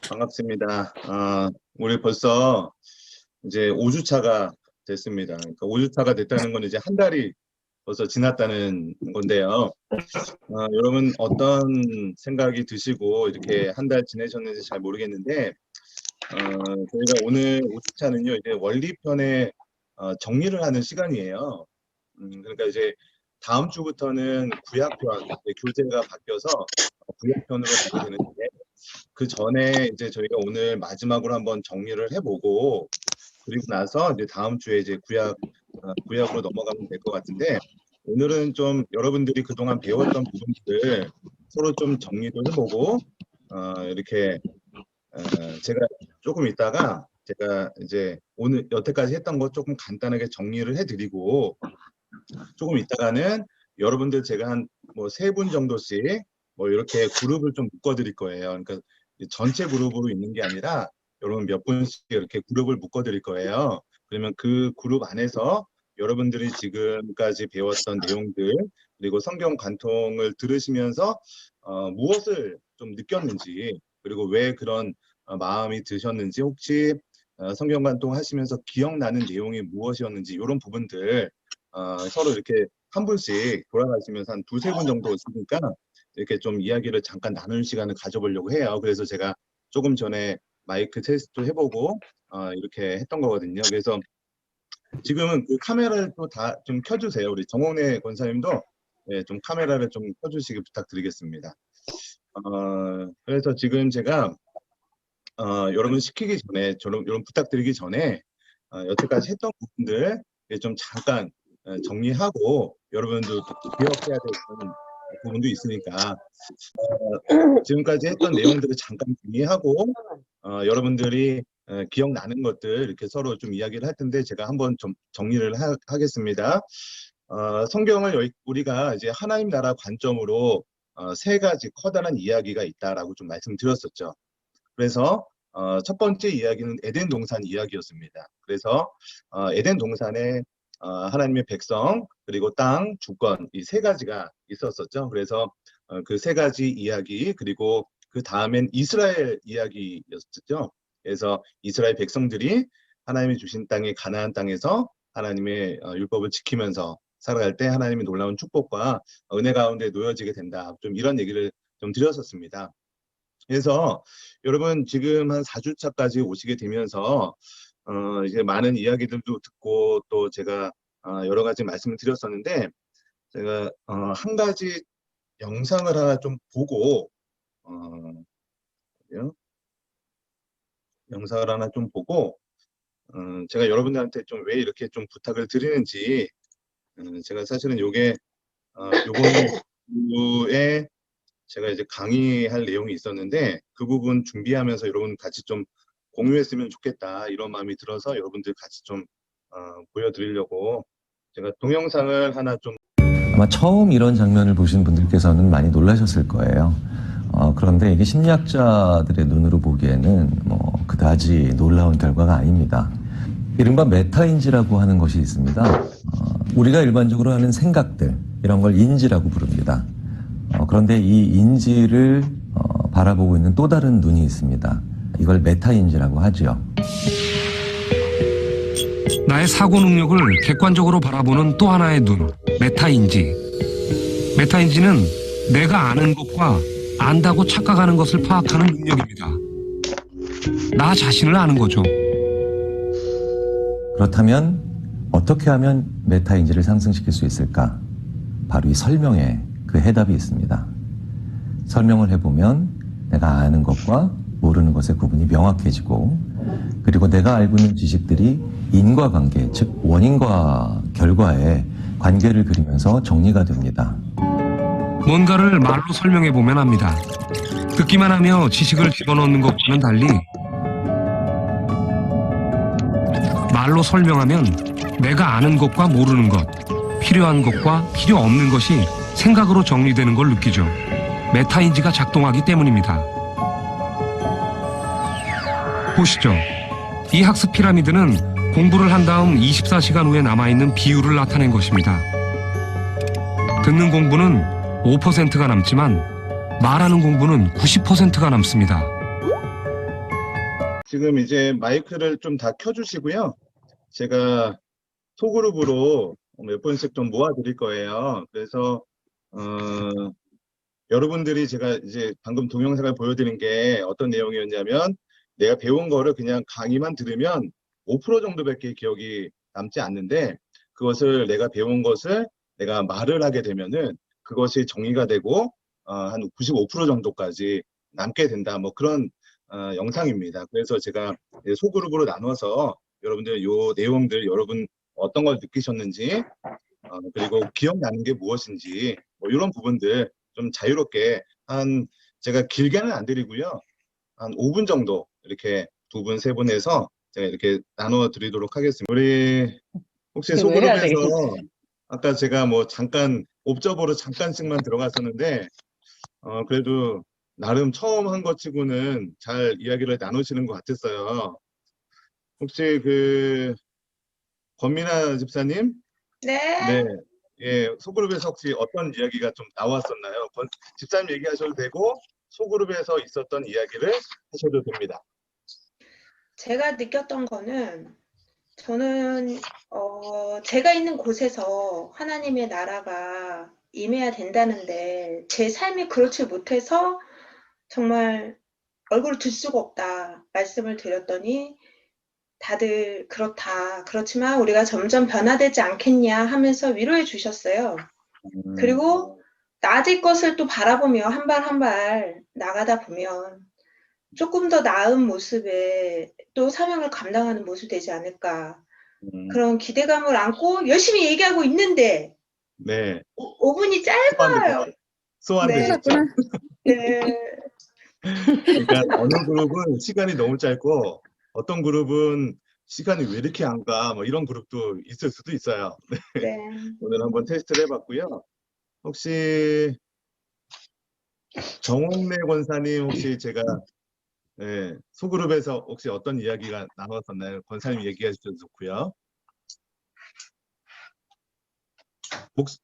반갑습니다. 우리 벌써 이제 5주차가 됐습니다. 그러니까 5주차가 됐다는 건 이제 한 달이 벌써 지났다는 건데요. 여러분 어떤 생각이 드시고 이렇게 한 달 지내셨는지 잘 모르겠는데, 저희가 오늘 5주차는요, 이제 원리편의 정리를 하는 시간이에요. 그러니까 이제 다음 주부터는 구약편, 이제 교재가 바뀌어서 구약편으로 가게 되는데, 그 전에 이제 저희가 오늘 마지막으로 한번 정리를 해보고, 그리고 나서 이제 다음 주에 이제 구약으로 넘어가면 될 것 같은데, 오늘은 좀 여러분들이 그동안 배웠던 부분들을 서로 좀 정리도 해보고, 이렇게 제가 조금 있다가 제가 이제 오늘 여태까지 했던 거 조금 간단하게 정리를 해드리고, 조금 있다가는 여러분들 제가 한 뭐 3분 정도씩 뭐 이렇게 그룹을 좀 묶어드릴 거예요. 그러니까 전체 그룹으로 있는 게 아니라 여러분 몇 분씩 이렇게 그룹을 묶어드릴 거예요. 그러면 그 그룹 안에서 여러분들이 지금까지 배웠던 내용들, 그리고 성경 관통을 들으시면서 무엇을 좀 느꼈는지, 그리고 왜 그런 마음이 드셨는지, 혹시 성경 관통 하시면서 기억나는 내용이 무엇이었는지, 이런 부분들 서로 이렇게 한 분씩 돌아가시면서 한 2-3분 정도 오시니까 이렇게 좀 이야기를 잠깐 나눌 시간을 가져보려고 해요. 그래서 제가 조금 전에 마이크 테스트 해보고 이렇게 했던 거거든요. 그래서 지금은 그 카메라를 또 다 좀 켜주세요. 우리 정홍래 권사님도 좀 카메라를 좀 켜주시기 부탁드리겠습니다. 그래서 지금 제가 여러분 시키기 전에, 여러분 부탁드리기 전에 여태까지 했던 부분들 좀 잠깐 정리하고, 여러분도 기억해야 될 부분도 있으니까 지금까지 했던 내용들을 잠깐 정리하고, 여러분들이 기억나는 것들 이렇게 서로 좀 이야기를 할 텐데, 제가 한번 좀 정리를 하겠습니다. 성경을 우리가 이제 하나님 나라 관점으로 3가지 커다란 이야기가 있다라고 좀 말씀드렸었죠. 그래서 첫 번째 이야기는 에덴 동산 이야기였습니다. 그래서 에덴 동산에 하나님의 백성, 그리고 땅, 주권, 이 3가지가 있었었죠. 그래서 그 3가지 이야기, 그리고 그 다음엔 이스라엘 이야기였었죠. 그래서 이스라엘 백성들이 하나님이 주신 땅의 가나안 땅에서 하나님의 율법을 지키면서 살아갈 때 하나님의 놀라운 축복과 은혜 가운데 놓여지게 된다. 좀 이런 얘기를 좀 드렸었습니다. 그래서 여러분 지금 한 4주차까지 오시게 되면서 이제 많은 이야기들도 듣고, 또 제가 여러 가지 말씀을 드렸었는데, 제가 한 가지 영상을 하나 좀 보고 영상을 하나 좀 보고 제가 여러분들한테 좀 왜 이렇게 좀 부탁을 드리는지, 제가 사실은 요게 요번 주에 제가 이제 강의할 내용이 있었는데, 그 부분 준비하면서 여러분 같이 좀 공유했으면 좋겠다, 이런 마음이 들어서 여러분들 같이 좀 보여드리려고 제가 동영상을 하나 좀. 아마 처음 이런 장면을 보신 분들께서는 많이 놀라셨을 거예요. 그런데 이게 심리학자들의 눈으로 보기에는 그다지 놀라운 결과가 아닙니다. 이른바 메타인지라고 하는 것이 있습니다. 우리가 일반적으로 하는 생각들, 이런 걸 인지라고 부릅니다. 그런데 이 인지를 바라보고 있는 또 다른 눈이 있습니다. 이걸 메타인지라고 하죠. 나의 사고 능력을 객관적으로 바라보는 또 하나의 눈, 메타인지. 메타인지는 내가 아는 것과 안다고 착각하는 것을 파악하는 능력입니다. 나 자신을 아는 거죠. 그렇다면 어떻게 하면 메타인지를 상승시킬 수 있을까? 바로 이 설명에 그 해답이 있습니다. 설명을 해보면 내가 아는 것과 모르는 것의 구분이 명확해지고, 그리고 내가 알고 있는 지식들이 인과관계, 즉 원인과 결과의 관계를 그리면서 정리가 됩니다. 뭔가를 말로 설명해보면 합니다. 듣기만 하며 지식을 집어넣는 것과는 달리 말로 설명하면 내가 아는 것과 모르는 것, 필요한 것과 필요 없는 것이 생각으로 정리되는 걸 느끼죠. 메타인지가 작동하기 때문입니다. 보시죠. 이 학습 피라미드는 공부를 한 다음 24시간 후에 남아있는 비율을 나타낸 것입니다. 듣는 공부는 5%가 남지만 말하는 공부는 90%가 남습니다. 지금 이제 마이크를 좀 다 켜주시고요. 제가 소그룹으로 몇 번씩 좀 모아드릴 거예요. 그래서 어, 여러분들이 제가 이제 방금 동영상을 보여드린 게 어떤 내용이었냐면 내가 배운 거를 그냥 강의만 들으면 5% 정도밖에 기억이 남지 않는데 그것을 내가 배운 것을 내가 말을 하게 되면은 그것이 정의가 되고 한 95% 정도까지 남게 된다. 뭐 그런 영상입니다. 그래서 제가 이제 소그룹으로 나눠서 여러분들 요 내용들 여러분 어떤 걸 느끼셨는지 그리고 기억나는 게 무엇인지 뭐 이런 부분들 좀 자유롭게 제가 길게는 안 드리고요. 한 5분 정도 이렇게 두 분, 세 분 해서 제가 이렇게 나눠 드리도록 하겠습니다. 우리 혹시 이거 왜 해야 소그룹에서 되겠는데? 아까 제가 뭐 잠깐 옵저버로 잠깐씩만 들어갔었는데 그래도 나름 처음 한 것 치고는 잘 이야기를 나누시는 것 같았어요. 혹시 그 권미나 집사님? 네. 네. 예, 소그룹에서 혹시 어떤 이야기가 좀 나왔었나요? 집사님 얘기하셔도 되고 소그룹에서 있었던 이야기를 하셔도 됩니다. 제가 느꼈던 거는 저는 제가 있는 곳에서 하나님의 나라가 임해야 된다는데 제 삶이 그렇지 못해서 정말 얼굴을 들 수가 없다 말씀을 드렸더니 다들 그렇다. 그렇지만 우리가 점점 변화되지 않겠냐 하면서 위로해 주셨어요. 그리고 나아질 것을 또 바라보며 한 발 한 발 나가다 보면 조금 더 나은 모습에 또 사명을 감당하는 모습이 되지 않을까. 그런 기대감을 안고 열심히 얘기하고 있는데 네, 5분이 짧아요. 소환되셨죠? 네. 그러니까 어느 그룹은 시간이 너무 짧고 어떤 그룹은 시간이 왜 이렇게 안 가? 뭐 이런 그룹도 있을 수도 있어요. 네. 오늘 한번 테스트를 해봤고요. 혹시 정홍래 권사님 혹시 제가 소그룹에서 혹시 어떤 이야기가 나왔었나요? 권사님 얘기해 주셔도 좋고요.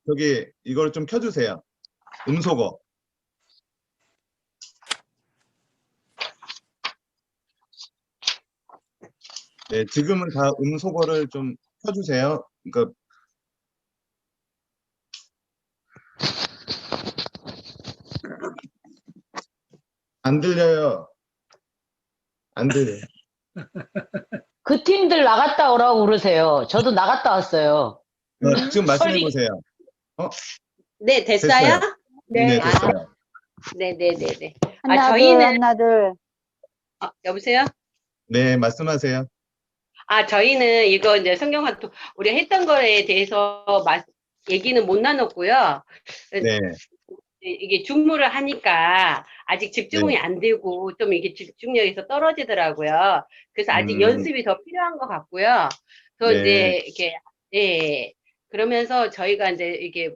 저기 이걸 좀 켜주세요. 음소거. 네, 지금은 다 음소거를 좀 켜주세요. 그러니까 안 들려요. 안 들려요. 그 팀들 나갔다 오라고 그러세요. 저도 나갔다 왔어요. 지금 말씀해 보세요. 네, 됐어요? 됐어요. 네, 네. 됐어요. 네네네네. 하나, 둘, 저희는, 하나, 둘. 여보세요? 네, 말씀하세요. 저희는 이거 이제 성경활동, 우리가 했던 거에 대해서 얘기는 못 나눴고요. 네, 이게 중무를 하니까 아직 집중이 네. 안 되고 좀 이게 집중력에서 떨어지더라고요. 그래서 아직 음, 연습이 더 필요한 것 같고요. 더 네, 이제 이렇게, 예. 그러면서 저희가 이제 이게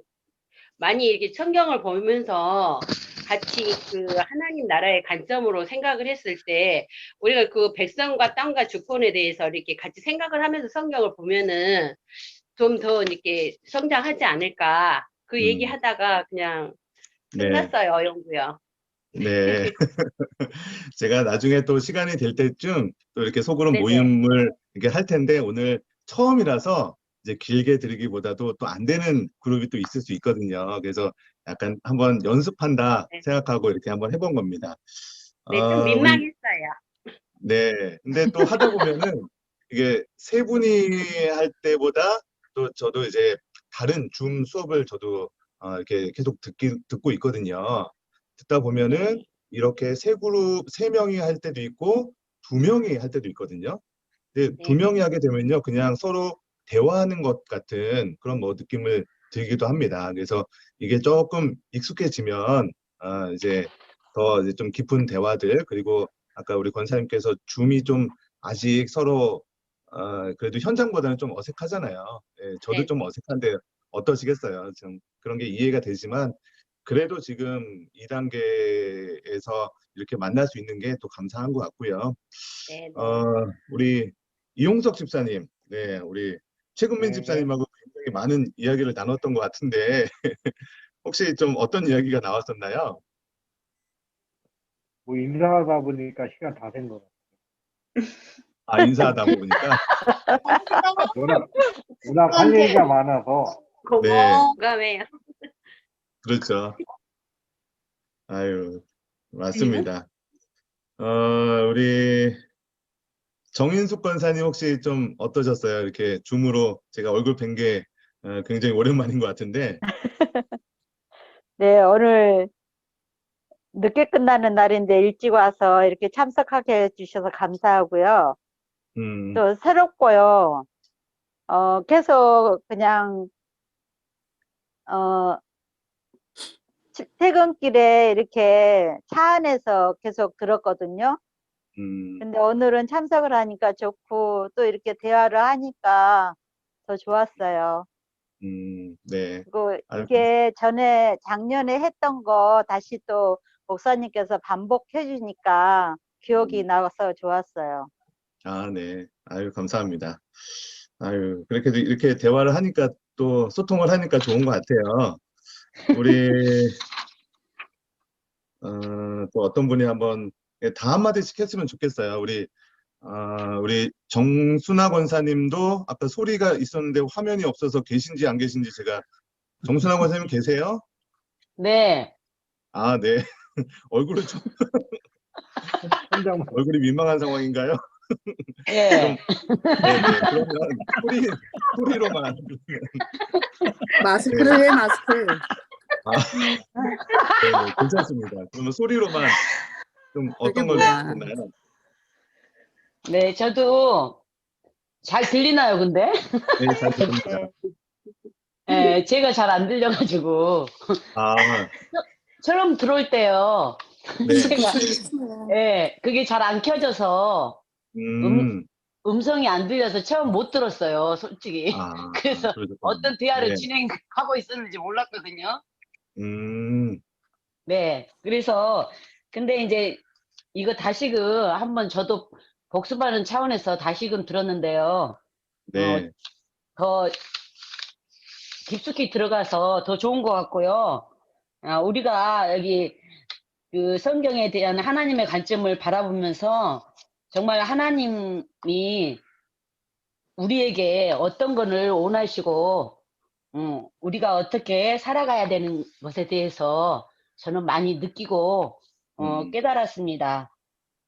많이 이렇게 성경을 보면서 같이 그 하나님 나라의 관점으로 생각을 했을 때 우리가 그 백성과 땅과 주권에 대해서 이렇게 같이 생각을 하면서 성경을 보면은 좀 더 이렇게 성장하지 않을까 그 얘기하다가 그냥 네, 끝났어요, 어영부요. 네. 제가 나중에 또 시간이 될 때쯤 또 이렇게 소그룹 네네. 모임을 이렇게 할 텐데 오늘 처음이라서 이제 길게 드리기보다도 또 안 되는 그룹이 또 있을 수 있거든요. 그래서 약간 한번 연습한다 네. 생각하고 이렇게 한번 해본 겁니다. 네, 좀 우리 민망했어요. 네. 근데 또 하다 보면은 이게 세 분이 할 때보다 또 저도 이제 다른 줌 수업을 저도 이렇게 계속 듣고 있거든요. 듣다 보면은 이렇게 세 그룹, 세 명이 할 때도 있고 두 명이 할 때도 있거든요. 근데 두 네네. 명이 하게 되면요. 그냥 서로 대화하는 것 같은 그런 뭐 느낌을 들기도 합니다. 그래서 이게 조금 익숙해지면 이제 더 이제 좀 깊은 대화들 그리고 아까 우리 권사님께서 줌이 좀 아직 서로 그래도 현장보다는 좀 어색하잖아요. 예, 저도 네. 좀 어색한데 어떠시겠어요? 좀 그런 게 이해가 되지만 그래도 지금 2단계에서 이렇게 만날 수 있는 게 또 감사한 것 같고요. 네네. 우리 이용석 집사님, 네, 우리 최근민 집사님하고 굉장히 많은 이야기를 나눴던 것 같은데 혹시 좀 어떤 이야기가 나왔었나요? 뭐 인사하다 보니까 시간 다 된 거 같아요. 아, 인사하다 보니까. 워낙 할 얘기가 많아서. 네, 공감해요. 그렇죠. 아유, 맞습니다. 우리 정인숙 권사님 혹시 좀 어떠셨어요? 이렇게 줌으로 제가 얼굴 뵌 게 굉장히 오랜만인 것 같은데. 네, 오늘 늦게 끝나는 날인데 일찍 와서 이렇게 참석하게 해주셔서 감사하고요. 음, 또 새롭고요. 계속 그냥, 퇴근길에 이렇게 차 안에서 계속 들었거든요. 근데 오늘은 참석을 하니까 좋고 또 이렇게 대화를 하니까 더 좋았어요. 네. 그리고 아유, 이게 전에 작년에 했던 거 다시 또 목사님께서 반복해 주니까 기억이 나서 좋았어요. 아, 네. 아유, 감사합니다. 아유, 그렇게 이렇게 대화를 하니까 또 소통을 하니까 좋은 것 같아요. 우리 또 어떤 분이 한번 다 한마디씩 했으면 좋겠어요. 우리 정순아 권사님도 아까 소리가 있었는데 화면이 없어서 계신지 안 계신지 제가. 정순아 권사님 계세요? 네. 아, 네. 얼굴은 좀 얼굴이 민망한 상황인가요? 예. 네네. 그러면 소리로만. 마스크를 해, 마스크. 네네, 괜찮습니다. 그러면 소리로만 좀 어떤 걸로 뭐야. 좋나요? 네, 저도 잘 들리나요, 근데? 네, 잘 들립니다. 예, 제가 잘 안 들려가지고. 아, 처음 들어올 때요. 네. 제가, 예, 그게 잘 안 켜져서 음성이 안 들려서 처음 못 들었어요, 솔직히. 아, 그래서 그러셨군요. 어떤 대화를 네. 진행하고 있었는지 몰랐거든요. 음, 네, 그래서 근데 이제 이거 다시금 한번 저도 복습하는 차원에서 다시금 들었는데요. 네. 더 깊숙이 들어가서 더 좋은 것 같고요. 우리가 여기 그 성경에 대한 하나님의 관점을 바라보면서 정말 하나님이 우리에게 어떤 것을 원하시고, 우리가 어떻게 살아가야 되는 것에 대해서 저는 많이 느끼고, 깨달았습니다.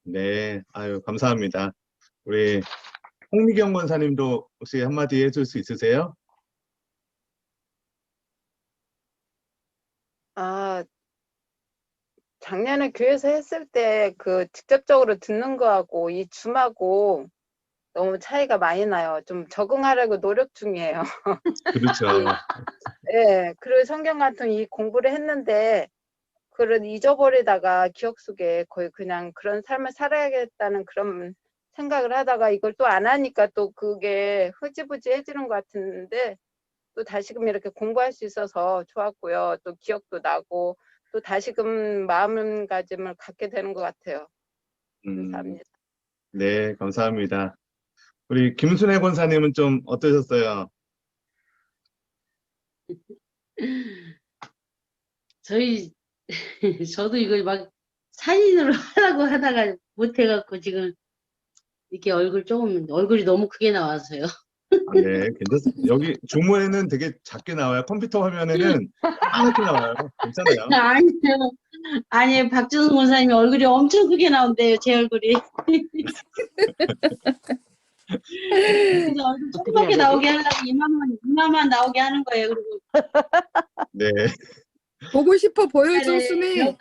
네. 아유, 감사합니다. 우리 홍미경 권사님도 혹시 한마디 해줄 수 있으세요? 아, 작년에 교회에서 했을 때 그 직접적으로 듣는 거하고 이 줌하고 너무 차이가 많이 나요. 좀 적응하려고 노력 중이에요. 그렇죠. 예, 그리고 성경 같은 이 공부를 했는데 그걸 잊어버리다가 기억 속에 거의 그냥 그런 삶을 살아야겠다는 그런 생각을 하다가 이걸 또 안 하니까 또 그게 흐지부지해지는 것 같은데 또 다시금 이렇게 공부할 수 있어서 좋았고요. 또 기억도 나고 또 다시금 마음가짐을 갖게 되는 것 같아요. 감사합니다. 네, 감사합니다. 우리 김순애 권사님은 좀 어떠셨어요? 저도 이걸 막 사진으로 하려고 하다가 못해갖고 지금 이렇게 얼굴이 너무 크게 나와서요. 아, 네, 괜찮습니다. 여기 줌에는 되게 작게 나와요. 컴퓨터 화면에는 하얗게 나와요. 괜찮아요. 아니에요. 박준성 권사님이 얼굴이 엄청 크게 나온대요, 제 얼굴이. 그래서 얼굴 조그맣게 나오게 하려고 이마만 나오게 하는 거예요. 그리고 네. 보고 싶어 보여줘, 순애.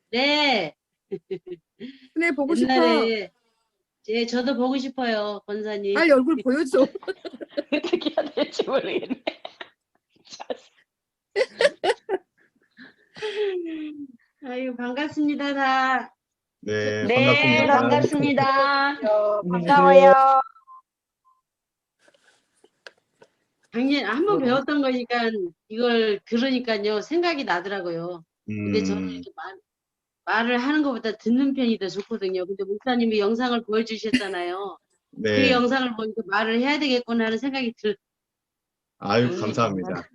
네. 순애 보고 싶어. 옛날에 저도 보고 싶어요, 권사님. 빨리 얼굴 보여줘. 어떻게 해야 될지 모르겠네. 아유, 반갑습니다, 다. 네, 네, 반갑습니다. 반갑습니다. 반가워요. 작년에 한번 배웠던 거니까 이걸 들으니까요, 생각이 나더라고요. 근데 저는 이렇게 말을 하는 것보다 듣는 편이 더 좋거든요. 근데 목사님이 영상을 보여주셨잖아요. 그 네. 영상을 보니까 말을 해야 되겠구나 하는 생각이 아유, 감사합니다.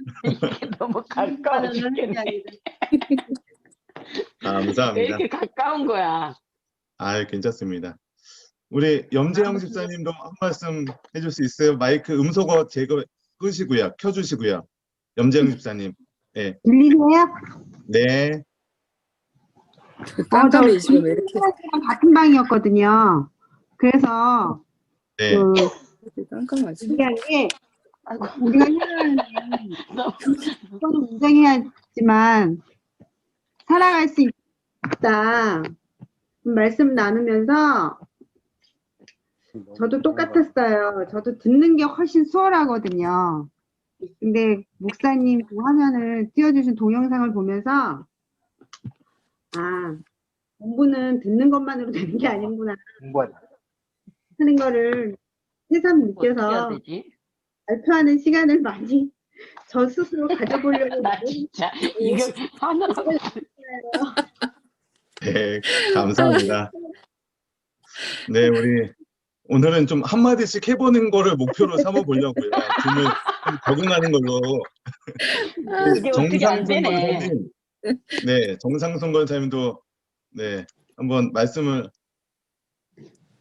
너무 가까워 죽겠네. 왜 감사합니다. 이렇게 가까운 거야? 아유, 괜찮습니다. 우리 염재영 집사님도 한 말씀 해줄 수 있어요? 마이크 음소거 제거 끄시고요. 켜주시고요. 염재영 집사님. 네. 들리세요? 네. 저 지금 같은 방이었거든요. 그래서 네. 중요한 게 우리가 살아가는 좀 인정해야지만 살아갈 수 있다. 말씀 나누면서 저도 똑같았어요. 저도 듣는 게 훨씬 수월하거든요. 근데 목사님 그 화면을 띄워주신 동영상을 보면서 공부는 듣는 것만으로 되는 게 아니구나 하는 거를 새삼 느껴서 발표하는 시간을 많이 저 스스로 가져보려고 나 진짜 이거 하느라 네, 감사합니다. 네, 우리 오늘은 좀 한마디씩 해보는 거를 목표로 삼아보려고요. 좀 적응하는 걸로. 이게 어떻게 안 정상선 되네. 권사님, 네, 정상선 권사님도 네, 한번 말씀을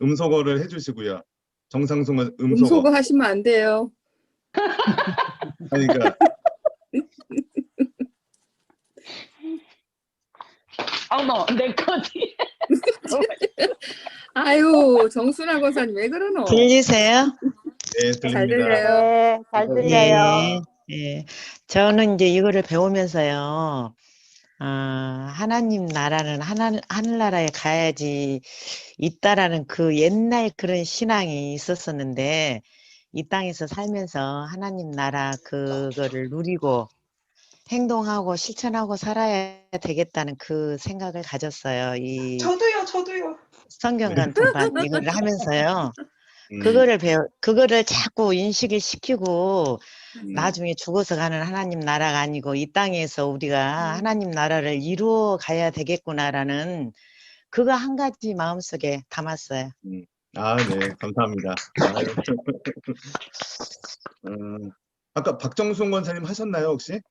음소거를 해주시고요. 정상선 권 음소거. 음소거 하시면 안 돼요. 그러니까 어머, 내 거지. 아유, 정순아 권사님 왜 그러노? 들리세요? 네, 잘 들립니다. 들려요. 네, 잘 들려요. 예. 저는 이제 이거를 배우면서요. 하나님 나라는 하늘나라에 가야지 있다라는 그 옛날 그런 신앙이 있었었는데 이 땅에서 살면서 하나님 나라 그거를 누리고 행동하고 실천하고 살아야 되겠다는 그 생각을 가졌어요. 이 저도요. 성경 간통반 이거를 하면서요. 그거를 자꾸 인식을 시키고 나중에 죽어서 가는 하나님 나라가 아니고 이 땅에서 우리가 하나님 나라를 이루어 가야 되겠구나라는 그거 한 가지 마음속에 담았어요. 네, 감사합니다. 아까 박정순 권사님 하셨나요, 혹시?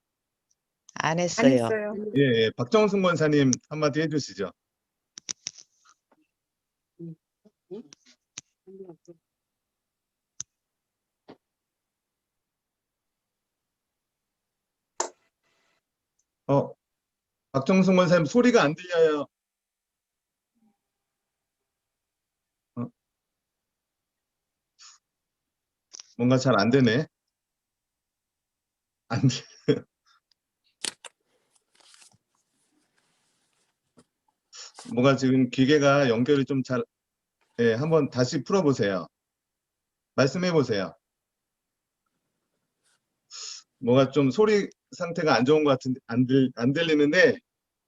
안 안 했어요. 했어요. 예, 박정순 권사님 한마디 해주시죠. 박정순 권사님 소리가 안 들려요. 뭔가 잘 안 되네. 안 돼. 뭔가 지금 기계가 연결이 좀 잘, 예, 한번 다시 풀어보세요. 말씀해 보세요. 뭐가 좀 소리 상태가 안 좋은 것 같은데, 안 들리는데,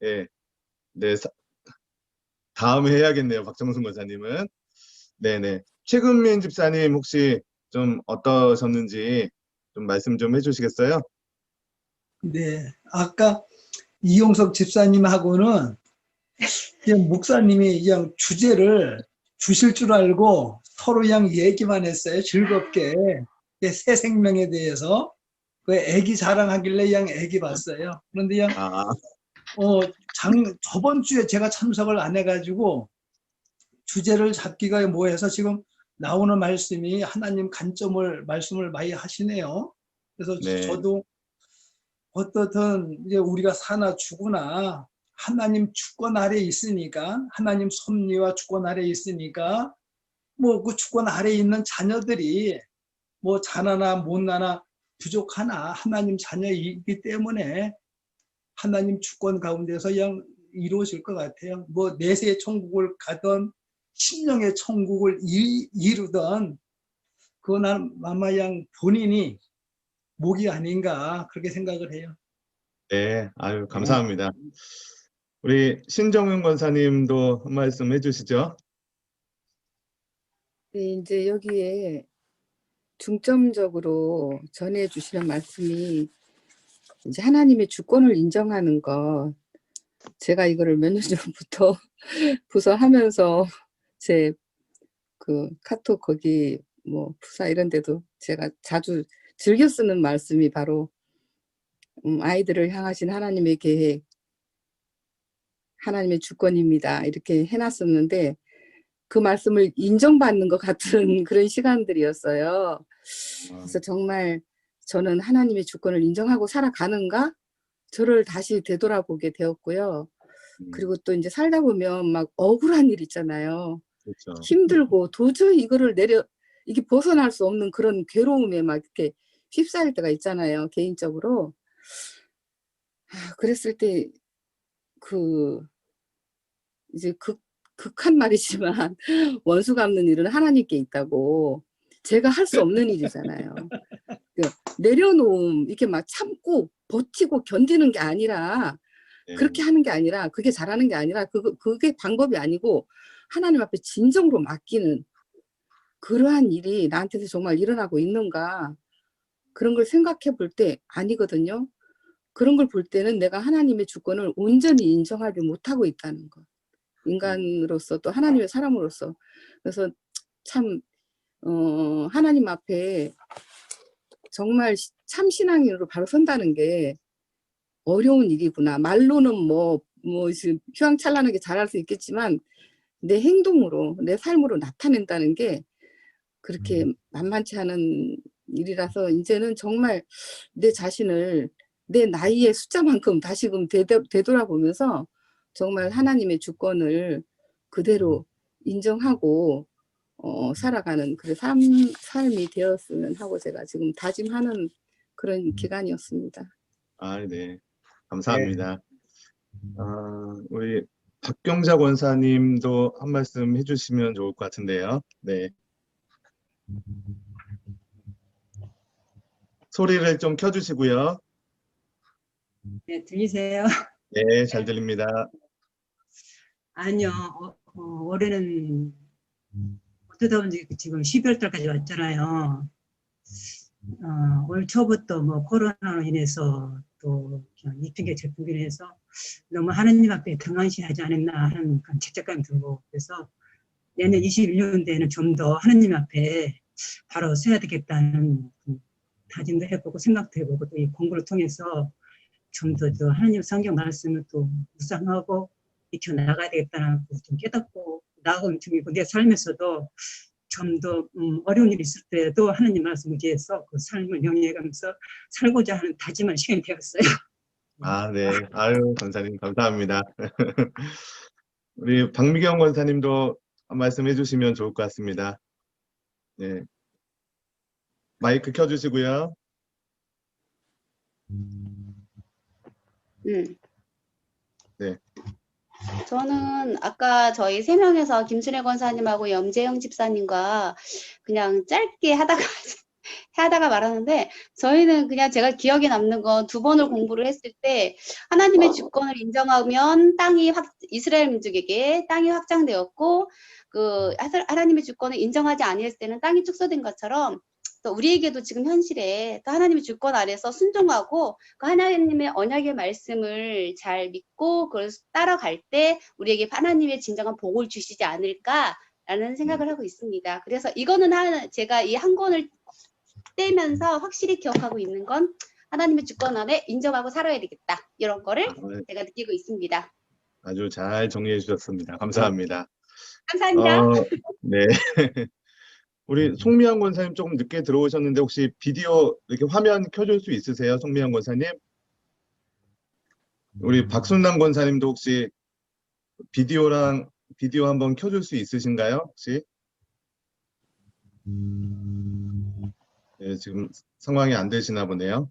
예, 네, 다음에 해야겠네요. 박정순 권사님은. 네네. 최근민 집사님 혹시 좀 어떠셨는지 좀 말씀 좀 해주시겠어요? 네, 아까 이용석 집사님하고는 그냥 목사님이 그냥 주제를 주실 줄 알고 서로 그냥 얘기만 했어요. 즐겁게. 새 생명에 대해서. 그 애기 자랑하길래 그냥 애기 봤어요. 그런데 그냥 저번 주에 제가 참석을 안 해가지고 주제를 잡기가 뭐해서 지금 나오는 말씀이 하나님 말씀을 많이 하시네요. 그래서 네. 저도 어떻든 이제 우리가 사나 죽으나 하나님 주권 아래 있으니까 하나님 섭리와 주권 아래 있으니까 뭐 그 주권 아래 있는 자녀들이 뭐 자나나 못나나 부족하나 하나님 자녀이기 때문에 하나님 주권 가운데서 그냥 이루어질 것 같아요. 뭐 내세의 천국을 가던 심령의 천국을 이루던 그건 아마 그냥 본인이 목이 아닌가 그렇게 생각을 해요. 네, 아유, 감사합니다. 우리 신정윤 권사님도 한 말씀 해주시죠. 네, 이제 여기에 중점적으로 전해주시는 말씀이 이제 하나님의 주권을 인정하는 것. 제가 이거를 몇 년 전부터 부서 하면서 제 그 카톡 거기 뭐 부사 이런 데도 제가 자주 즐겨 쓰는 말씀이 바로 아이들을 향하신 하나님의 계획, 하나님의 주권입니다. 이렇게 해놨었는데 그 말씀을 인정받는 것 같은 그런 시간들이었어요. 그래서 정말 저는 하나님의 주권을 인정하고 살아가는가? 저를 다시 되돌아보게 되었고요. 그리고 또 이제 살다 보면 막 억울한 일 있잖아요. 그렇죠. 힘들고 도저히 이거를 이게 벗어날 수 없는 그런 괴로움에 막 이렇게 휩싸일 때가 있잖아요, 개인적으로. 그랬을 때 이제 극한 말이지만 원수 갚는 일은 하나님께 있다고. 제가 할 수 없는 일이잖아요. 내려놓음, 이렇게 막 참고 버티고 견디는 게 아니라, 그렇게 하는 게 아니라, 그게 잘하는 게 아니라, 그게 방법이 아니고 하나님 앞에 진정으로 맡기는 그러한 일이 나한테도 정말 일어나고 있는가, 그런 걸 생각해 볼 때 아니거든요. 그런 걸 볼 때는 내가 하나님의 주권을 온전히 인정하지 못하고 있다는 것. 인간으로서 또 하나님의 사람으로서. 그래서 참 하나님 앞에 정말 참 신앙인으로 바로 선다는 게 어려운 일이구나. 말로는 휘황찬란하게 잘할 수 있겠지만 내 행동으로, 내 삶으로 나타낸다는 게 그렇게 만만치 않은 일이라서 이제는 정말 내 자신을 내 나이의 숫자만큼 다시금 되돌아보면서 정말 하나님의 주권을 그대로 인정하고 살아가는 그 삶이 되었으면 하고 제가 지금 다짐하는 그런 기간이었습니다. 네. 감사합니다. 우리 박경자 권사님도 한 말씀 해주시면 좋을 것 같은데요. 네. 소리를 좀 켜주시고요. 네, 들리세요? 네, 잘 들립니다. 아니요, 올해는 어쩌다 보니 지금 12월 달까지 왔잖아요. 올 초부터 코로나로 인해서 또 이쪽에 제품으로 해서 너무 하나님 앞에 등한시하지 않았나 하는 그런 죄책감이 들고, 그래서 내년 21년도에는 좀 더 하나님 앞에 바로 서야 되겠다는 다짐도 해보고 생각도 해보고 또 이 공부를 통해서 좀 더 하나님 성경 말씀을 또 묵상하고 익혀 나가야 되겠다는 걸 좀 깨닫고 나아가는 중이고, 내 삶에서도 좀 더 어려운 일이 있을 때도 하나님 말씀 의지해서 그 삶을 영위해가면서 살고자 하는 다짐한 시간이 되었어요. 네. 아유, 권사님 감사합니다. 우리 박미경 권사님도 한 말씀 해주시면 좋을 것 같습니다. 네. 마이크 켜주시고요. 네. 저는 아까 저희 3명에서 김순애 권사님하고 염재영 집사님과 그냥 짧게 하다가 말하는데, 저희는 그냥 제가 기억에 남는 건 2번을 공부를 했을 때 하나님의 주권을 인정하면 이스라엘 민족에게 땅이 확장되었고, 하나님의 주권을 인정하지 아니했을 때는 땅이 축소된 것처럼 또 우리에게도 지금 현실에 또 하나님의 주권 아래서 순종하고 그 하나님의 언약의 말씀을 잘 믿고 그걸 따라갈 때 우리에게 하나님의 진정한 복을 주시지 않을까라는 생각을 하고 있습니다. 그래서 이거는 제가 이 한 권을 떼면서 확실히 기억하고 있는 건 하나님의 주권 안에 인정하고 살아야 되겠다, 이런 거를 제가 느끼고 있습니다. 아주 잘 정리해 주셨습니다. 감사합니다. 감사합니다. 네. 우리 송미영 권사님 조금 늦게 들어오셨는데 혹시 비디오 이렇게 화면 켜줄 수 있으세요, 송미영 권사님? 우리 박순남 권사님도 혹시 비디오 한번 켜줄 수 있으신가요, 혹시? 네, 지금 상황이 안 되시나 보네요.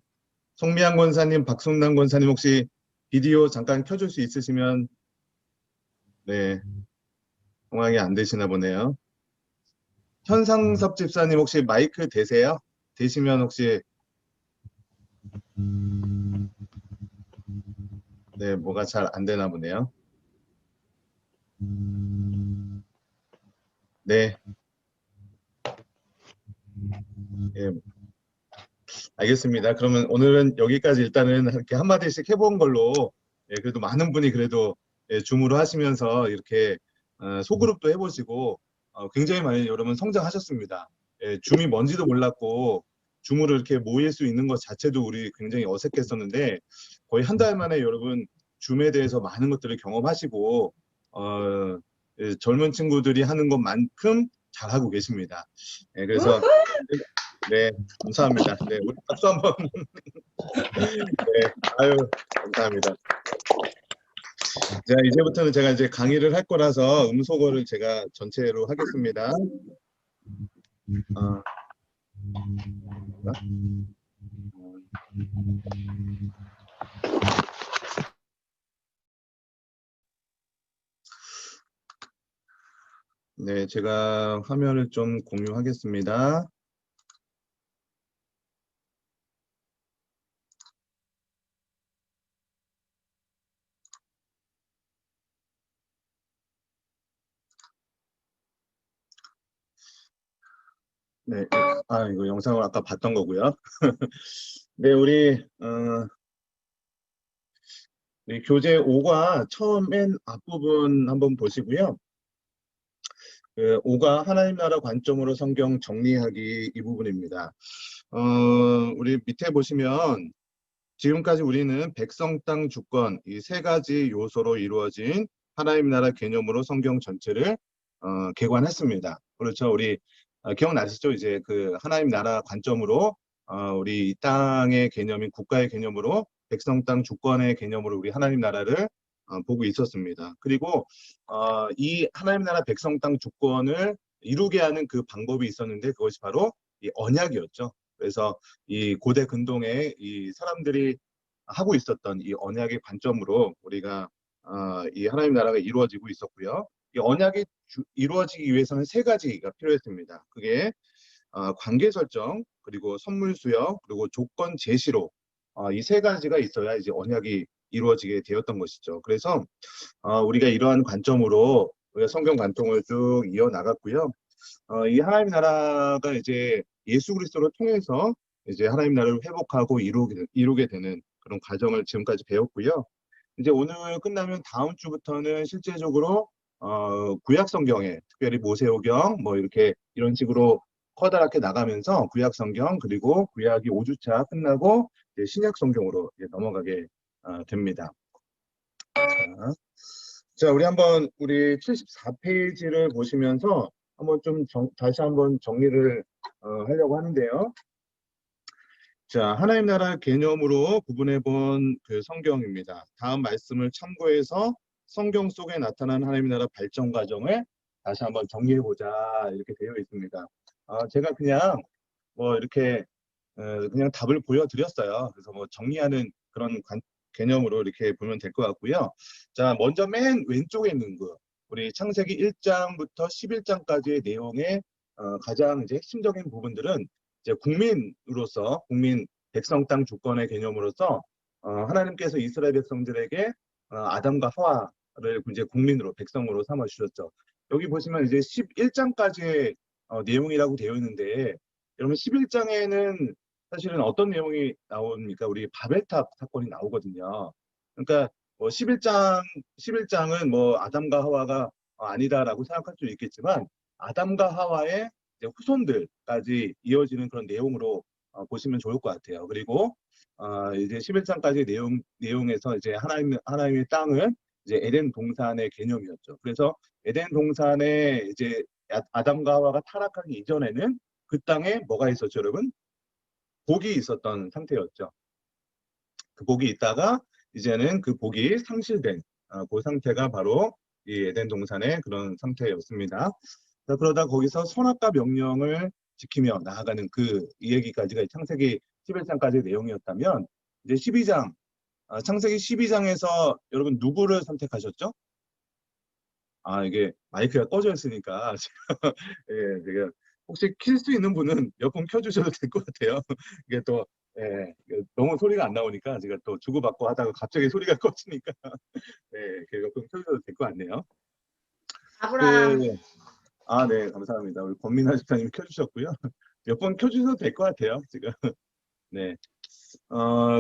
송미영 권사님, 박순남 권사님 혹시 비디오 잠깐 켜줄 수 있으시면, 네, 상황이 안 되시나 보네요. 현상섭 집사님 혹시 마이크 되세요? 되시면 혹시 네, 뭐가 잘 안 되나 보네요. 네. 예. 알겠습니다. 그러면 오늘은 여기까지 일단은 이렇게 한마디씩 해본 걸로, 그래도 많은 분이 그래도 줌으로 하시면서 이렇게 소그룹도 해보시고 굉장히 많이 여러분 성장하셨습니다. 줌이 뭔지도 몰랐고 줌으로 이렇게 모일 수 있는 것 자체도 우리 굉장히 어색했었는데 거의 한 달 만에 여러분 줌에 대해서 많은 것들을 경험하시고 젊은 친구들이 하는 것만큼 잘하고 계십니다. 네, 그래서 네, 감사합니다. 네, 우리 박수 한번. 네, 아유, 감사합니다. 자, 이제부터는 제가 이제 강의를 할 거라서 음소거를 제가 전체로 하겠습니다. 네, 제가 화면을 좀 공유하겠습니다. 네, 이거 영상을 아까 봤던 거고요. 네, 우리 교재 5과 처음 맨 앞부분 한번 보시고요. 그 5가 하나님 나라 관점으로 성경 정리하기 이 부분입니다. 우리 밑에 보시면 지금까지 우리는 백성 땅 주권 이 세 가지 요소로 이루어진 하나님 나라 개념으로 성경 전체를 개관했습니다. 그렇죠. 우리 기억나시죠? 이제 그 하나님 나라 관점으로 우리 이 땅의 개념인 국가의 개념으로 백성 땅 주권의 개념으로 우리 하나님 나라를 보고 있었습니다. 그리고 이 하나님 나라 백성 땅 주권을 이루게 하는 그 방법이 있었는데 그것이 바로 이 언약이었죠. 그래서 이 고대 근동에 이 사람들이 하고 있었던 이 언약의 관점으로 우리가 이 하나님 나라가 이루어지고 있었고요. 이 언약이 이루어지기 위해서는 세 가지가 필요했습니다. 그게 관계 설정, 그리고 선물 수여, 그리고 조건 제시로 이 세 가지가 있어야 이제 언약이 이루어지게 되었던 것이죠. 그래서 우리가 이러한 관점으로 우리가 성경 관통을 쭉 이어 나갔고요. 이 하나님 나라가 이제 예수 그리스도를 통해서 이제 하나님 나라를 회복하고 이루게 되는 그런 과정을 지금까지 배웠고요. 이제 오늘 끝나면 다음 주부터는 실제적으로 구약 성경에 특별히 모세오경 뭐 이렇게 이런 식으로 커다랗게 나가면서 구약 성경 그리고 구약이 5주차 끝나고 이제 신약 성경으로 이제 넘어가게 됩니다. 자, 우리 한번 우리 74페이지를 보시면서 한번 좀 다시 한번 정리를 하려고 하는데요. 자, 하나님 나라 개념으로 구분해 본 그 성경입니다. 다음 말씀을 참고해서 성경 속에 나타난 하나님 나라 발전 과정을 다시 한번 정리해 보자 이렇게 되어 있습니다. 제가 그냥 뭐 이렇게 그냥 답을 보여드렸어요. 그래서 뭐 정리하는 그런 개념으로 이렇게 보면 될 것 같고요. 자, 먼저 맨 왼쪽에 있는 거 우리 창세기 1장부터 11장까지의 내용의 가장 이제 핵심적인 부분들은 이제 국민으로서 국민 백성 땅 주권의 개념으로서 하나님께서 이스라엘 백성들에게 아담과 하와를 이제 국민으로 백성으로 삼아 주셨죠. 여기 보시면 이제 11장까지의 내용이라고 되어 있는데 여러분 11장에는 사실은 어떤 내용이 나옵니까? 우리 바벨탑 사건이 나오거든요. 그러니까 뭐 11장은 뭐 아담과 하와가 아니다라고 생각할 수 있겠지만 아담과 하와의 이제 후손들까지 이어지는 그런 내용으로 보시면 좋을 것 같아요. 그리고 이제 11장까지 내용에서 이제 하나님의 땅은 이제 에덴 동산의 개념이었죠. 그래서 에덴 동산에 이제 아담과 하와가 타락하기 이전에는 그 땅에 뭐가 있었죠, 여러분? 복이 있었던 상태였죠. 그 복이 있다가 이제는 그 복이 상실된 그 상태가 바로 이 에덴 동산의 그런 상태였습니다. 자, 그러다 거기서 선악과 명령을 지키며 나아가는 이 얘기까지가 창세기 11장까지의 내용이었다면 이제 12장 창세기 12장에서 여러분 누구를 선택하셨죠? 이게 마이크가 꺼져 있으니까 예, 제가 혹시 킬 수 있는 분은 몇 분 켜주셔도 될 것 같아요. 이게 또 너무 소리가 안 나오니까 제가 또 주고받고 하다가 갑자기 소리가 꺼지니까 몇 분 켜주셔도 될 것 같네요. 네, 감사합니다. 우리 권민아 집사님 켜주셨고요. 몇 번 켜주셔도 될 것 같아요, 지금. 네.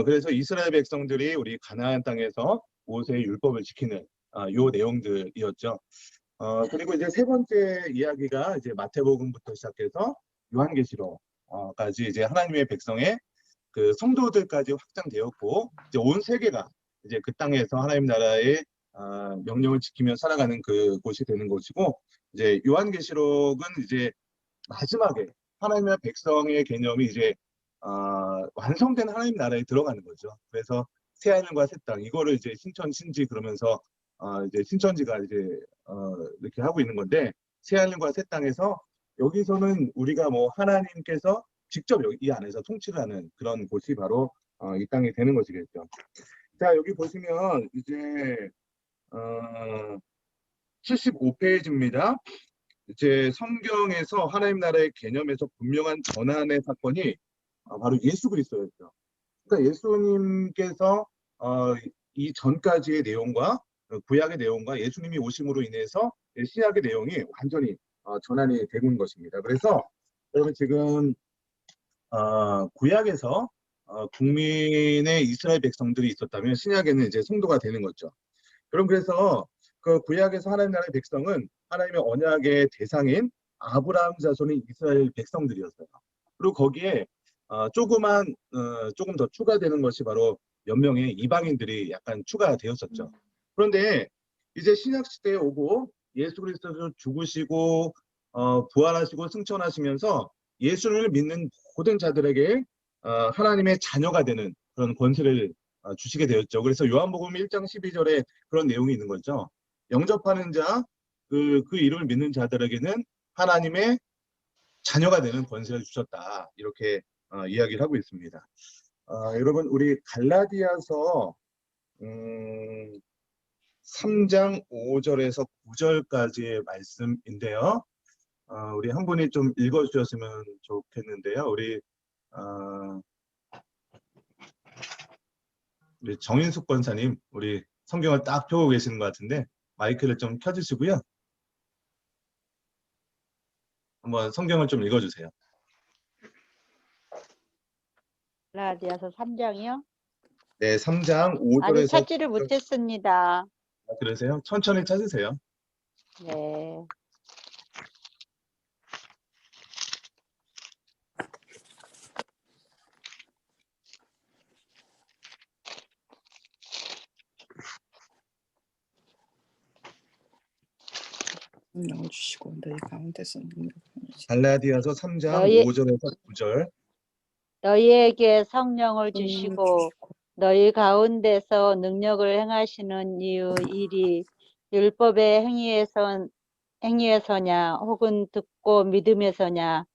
그래서 이스라엘 백성들이 우리 가나안 땅에서 모세의 율법을 지키는 요 내용들이었죠. 그리고 이제 세 번째 이야기가 이제 마태복음부터 시작해서 요한계시록까지 이제 하나님의 백성의 그 성도들까지 확장되었고 이제 온 세계가 이제 그 땅에서 하나님 나라의 명령을 지키며 살아가는 그 곳이 되는 것이고, 이제 요한계시록은 이제 마지막에 하나님의 백성의 개념이 이제 완성된 하나님 나라에 들어가는 거죠. 그래서 새 하늘과 새 땅, 이거를 이제 신천 신지 그러면서 이제 신천지가 이제 이렇게 하고 있는 건데, 새 하늘과 새 땅에서 여기서는 우리가 뭐 하나님께서 직접 여기 이 안에서 통치를 하는 그런 곳이 바로 이 땅이 되는 것이겠죠. 자, 여기 보시면 이제 75페이지입니다. 이제 성경에서 하나님 나라의 개념에서 분명한 전환의 사건이 바로 예수 그리스도였죠. 그러니까 예수님께서 이 전까지의 내용과 구약의 내용과 예수님이 오심으로 인해서 신약의 내용이 완전히 전환이 되고 있는 것입니다. 그래서 여러분 지금 구약에서 국민의 이스라엘 백성들이 있었다면 신약에는 이제 성도가 되는 거죠. 그럼 그래서 그 구약에서 하나님 나라의 백성은 하나님의 언약의 대상인 아브라함 자손인 이스라엘 백성들이었어요. 그리고 거기에 조금 더 추가되는 것이 바로 몇 명의 이방인들이 약간 추가되었었죠. 그런데 이제 신약 시대에 오고 예수 그리스도께서 죽으시고 부활하시고 승천하시면서 예수를 믿는 모든 자들에게 하나님의 자녀가 되는 그런 권세를 주시게 되었죠. 그래서 요한복음 1장 12절에 그런 내용이 있는 거죠. 영접하는 자, 그 이름을 믿는 자들에게는 하나님의 자녀가 되는 권세를 주셨다. 이렇게 이야기를 하고 있습니다. 여러분 우리 갈라디아서 3장 5절에서 9절까지의 말씀인데요. 우리 한 분이 좀 읽어주셨으면 좋겠는데요. 우리 정인숙 권사님, 우리 성경을 딱 펴고 계시는 것 같은데 마이크를 좀 켜주시고요. 한번 성경을 좀 읽어주세요. 갈라디아서 3장이요? 네, 3장 5절에서 아니, 찾지를 못했습니다. 그러세요? 천천히 찾으세요. 네. 능력을 주시고 너희 가운데서 능력을 갈라디아서 3장 너희- 5절에서 9절. 너희에게 성령을 주시고 너희 가운데서 능력을 행하시는 이유 일이 율법의 행위에서냐 혹은 듣고 믿음에서냐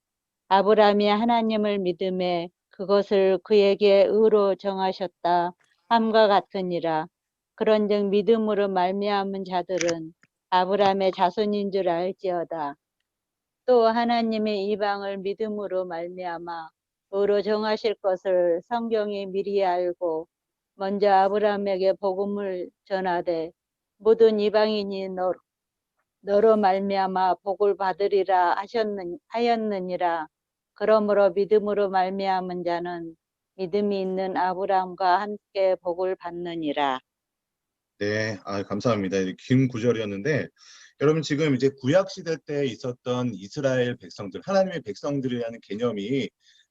아브라함이 하나님을 믿음에 그것을 그에게 의로 정하셨다 함과 같으니라. 그런즉 믿음으로 말미암은 자들은 아브라함의 자손인 줄 알지어다. 또 하나님의 이방을 믿음으로 말미암아 의로 정하실 것을 성경이 미리 알고 먼저 아브라함에게 복음을 전하되 모든 이방인이 너로 말미암아 복을 받으리라 하였느니라. 그러므로 믿음으로 말미암은 자는 믿음이 있는 아브라함과 함께 복을 받느니라. 네, 감사합니다. 긴 구절이었는데 여러분 지금 이제 구약 시대 때 있었던 이스라엘 백성들, 하나님의 백성들이라는 개념이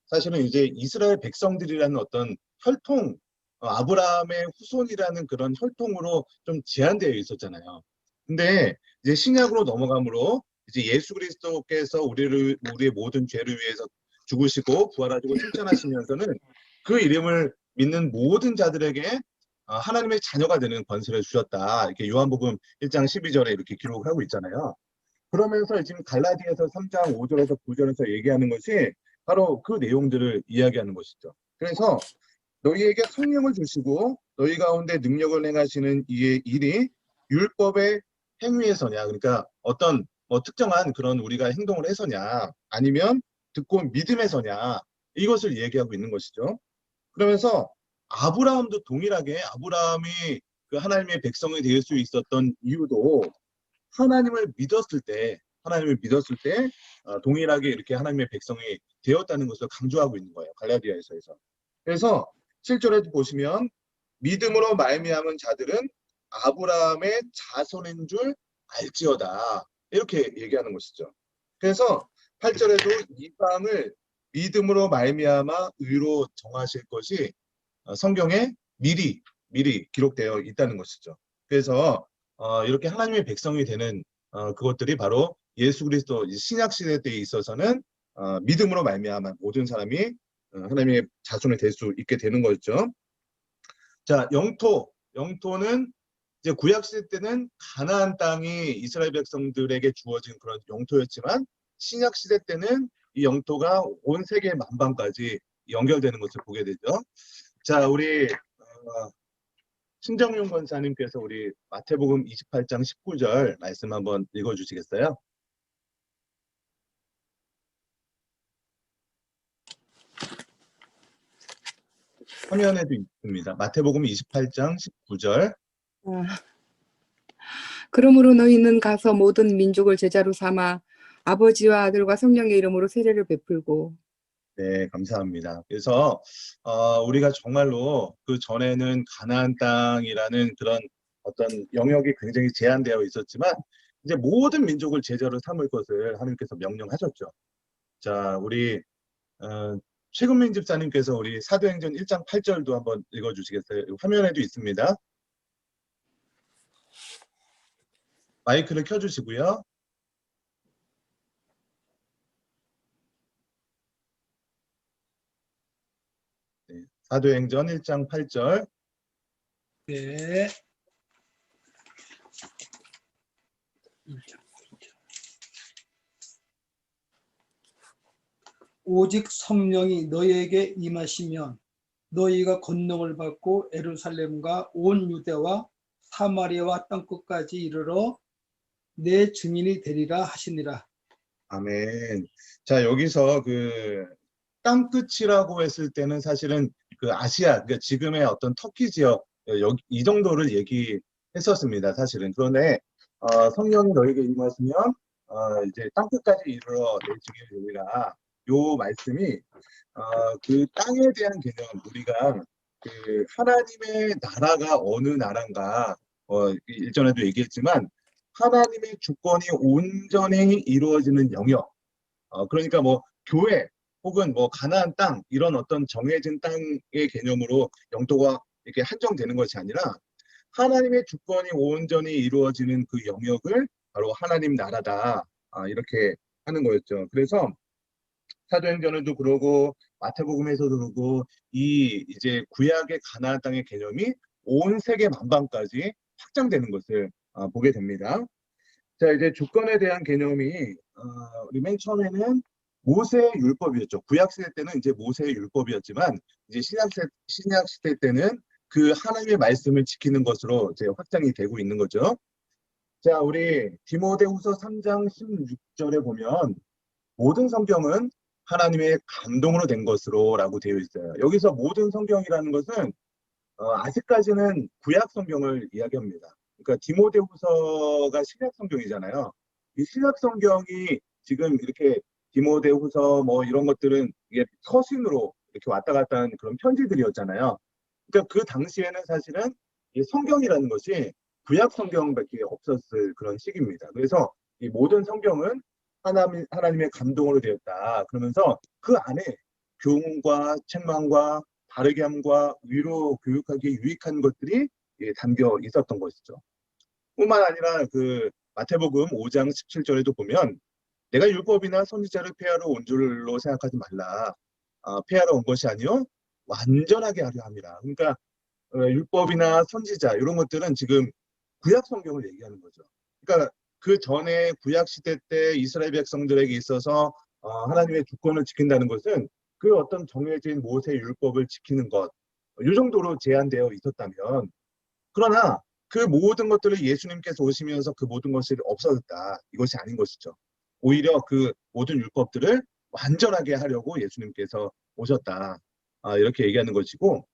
사실은 이제 이스라엘 백성들이라는 어떤 혈통, 아브라함의 후손이라는 그런 혈통으로 좀 제한되어 있었잖아요. 근데 이제 신약으로 넘어감으로 이제 예수 그리스도께서 우리의 모든 죄를 위해서 죽으시고 부활하시고 승천하시면서는 그 이름을 믿는 모든 자들에게 하나님의 자녀가 되는 권세를 주셨다. 이렇게 요한복음 1장 12절에 이렇게 기록하고 있잖아요. 그러면서 지금 갈라디아서 3장 5절에서 9절에서 얘기하는 것이 바로 그 내용들을 이야기하는 것이죠. 그래서 너희에게 성령을 주시고 너희 가운데 능력을 행하시는 이의 일이 율법의 행위에서냐, 그러니까 어떤 특정한 그런 우리가 행동을 해서냐, 아니면 듣고 믿음에서냐, 이것을 얘기하고 있는 것이죠. 그러면서 아브라함도 동일하게 아브라함이 그 하나님의 백성이 될 수 있었던 이유도 하나님을 믿었을 때 동일하게 이렇게 하나님의 백성이 되었다는 것을 강조하고 있는 거예요. 갈라디아에서. 그래서 7절에도 보시면 믿음으로 말미암은 자들은 아브라함의 자손인 줄 알지어다. 이렇게 얘기하는 것이죠. 그래서 8절에도 이방을 믿음으로 말미암아 의로 정하실 것이 성경에 미리 기록되어 있다는 것이죠. 그래서 이렇게 하나님의 백성이 되는 그것들이 바로 예수 그리스도 신약 시대 때에 있어서는 믿음으로 말미암아 모든 사람이 하나님의 자손이 될 수 있게 되는 거죠. 자, 영토는 이제 구약 시대 때는 가나안 땅이 이스라엘 백성들에게 주어진 그런 영토였지만 신약 시대 때는 이 영토가 온 세계 만방까지 연결되는 것을 보게 되죠. 자, 우리 신정용 권사님께서 우리 마태복음 28장 19절 말씀 한번 읽어주시겠어요? 화면에도 있습니다. 마태복음 28장 19절. 그러므로 너희는 가서 모든 민족을 제자로 삼아 아버지와 아들과 성령의 이름으로 세례를 베풀고. 네, 감사합니다. 그래서 우리가 정말로 그 전에는 가나안 땅이라는 그런 어떤 영역이 굉장히 제한되어 있었지만 이제 모든 민족을 제자로 삼을 것을 하나님께서 명령하셨죠. 자, 우리 최근민 집사님께서 우리 사도행전 1장 8절도 한번 읽어주시겠어요? 화면에도 있습니다. 마이크를 켜주시고요. 네, 사도행전 1장 8절. 네. 오직 성령이 너희에게 임하시면 너희가 권능을 받고 예루살렘과 온 유대와 사마리아와 땅끝까지 이르러 내 증인이 되리라 하시니라. 아멘. 자, 여기서 그 땅끝이라고 했을 때는 사실은 그 아시아, 그러니까 지금의 어떤 터키 지역 이 정도를 얘기했었습니다. 사실은. 그런데 성령이 너에게 임하시면 이제 땅끝까지 이르러 내 증인이 되리라. 요 말씀이 그 땅에 대한 개념, 우리가 그 하나님의 나라가 어느 나라인가 일전에도 얘기했지만 하나님의 주권이 온전히 이루어지는 영역, 그러니까 뭐 교회 혹은 뭐 가나안 땅 이런 어떤 정해진 땅의 개념으로 영토가 이렇게 한정되는 것이 아니라 하나님의 주권이 온전히 이루어지는 그 영역을 바로 하나님 나라다, 이렇게 하는 거였죠. 그래서 사도행전에도 그러고 마태복음에서도 그러고 이제 구약의 가나안 땅의 개념이 온 세계 만방까지 확장되는 것을 보게 됩니다. 자, 이제 주권에 대한 개념이 우리 맨 처음에는 모세의 율법이었죠. 구약 시대 때는 이제 모세의 율법이었지만 이제 신약 시대 때는 그 하나님의 말씀을 지키는 것으로 이제 확장이 되고 있는 거죠. 자, 우리 디모데후서 3장 16절에 보면 모든 성경은 하나님의 감동으로 된 것으로라고 되어 있어요. 여기서 모든 성경이라는 것은 아직까지는 구약 성경을 이야기합니다. 그러니까 디모데후서가 신약 성경이잖아요. 이 신약 성경이 지금 이렇게 디모데후서 뭐 이런 것들은 이게 서신으로 이렇게 왔다 갔다 하는 그런 편지들이었잖아요. 그러니까 그 당시에는 사실은 이 성경이라는 것이 구약 성경밖에 없었을 그런 시기입니다. 그래서 이 모든 성경은 하나님의 감동으로 되었다. 그러면서 그 안에 교훈과 책망과 바르게 함과 위로 교육하기에 유익한 것들이 담겨 있었던 것이죠. 뿐만 아니라 그 마태복음 5장 17절에도 보면 내가 율법이나 선지자를 폐하러 온 줄로 생각하지 말라. 폐하러 온 것이 아니요 완전하게 하려 함이라. 그러니까 율법이나 선지자 이런 것들은 지금 구약 성경을 얘기하는 거죠. 그러니까 그 전에 구약 시대 때 이스라엘 백성들에게 있어서 하나님의 주권을 지킨다는 것은 그 어떤 정해진 모세 율법을 지키는 것, 이 정도로 제한되어 있었다면, 그러나 그 모든 것들을 예수님께서 오시면서 그 모든 것이 없어졌다. 이것이 아닌 것이죠. 오히려 그 모든 율법들을 완전하게 하려고 예수님께서 오셨다. 이렇게 얘기하는 것이고,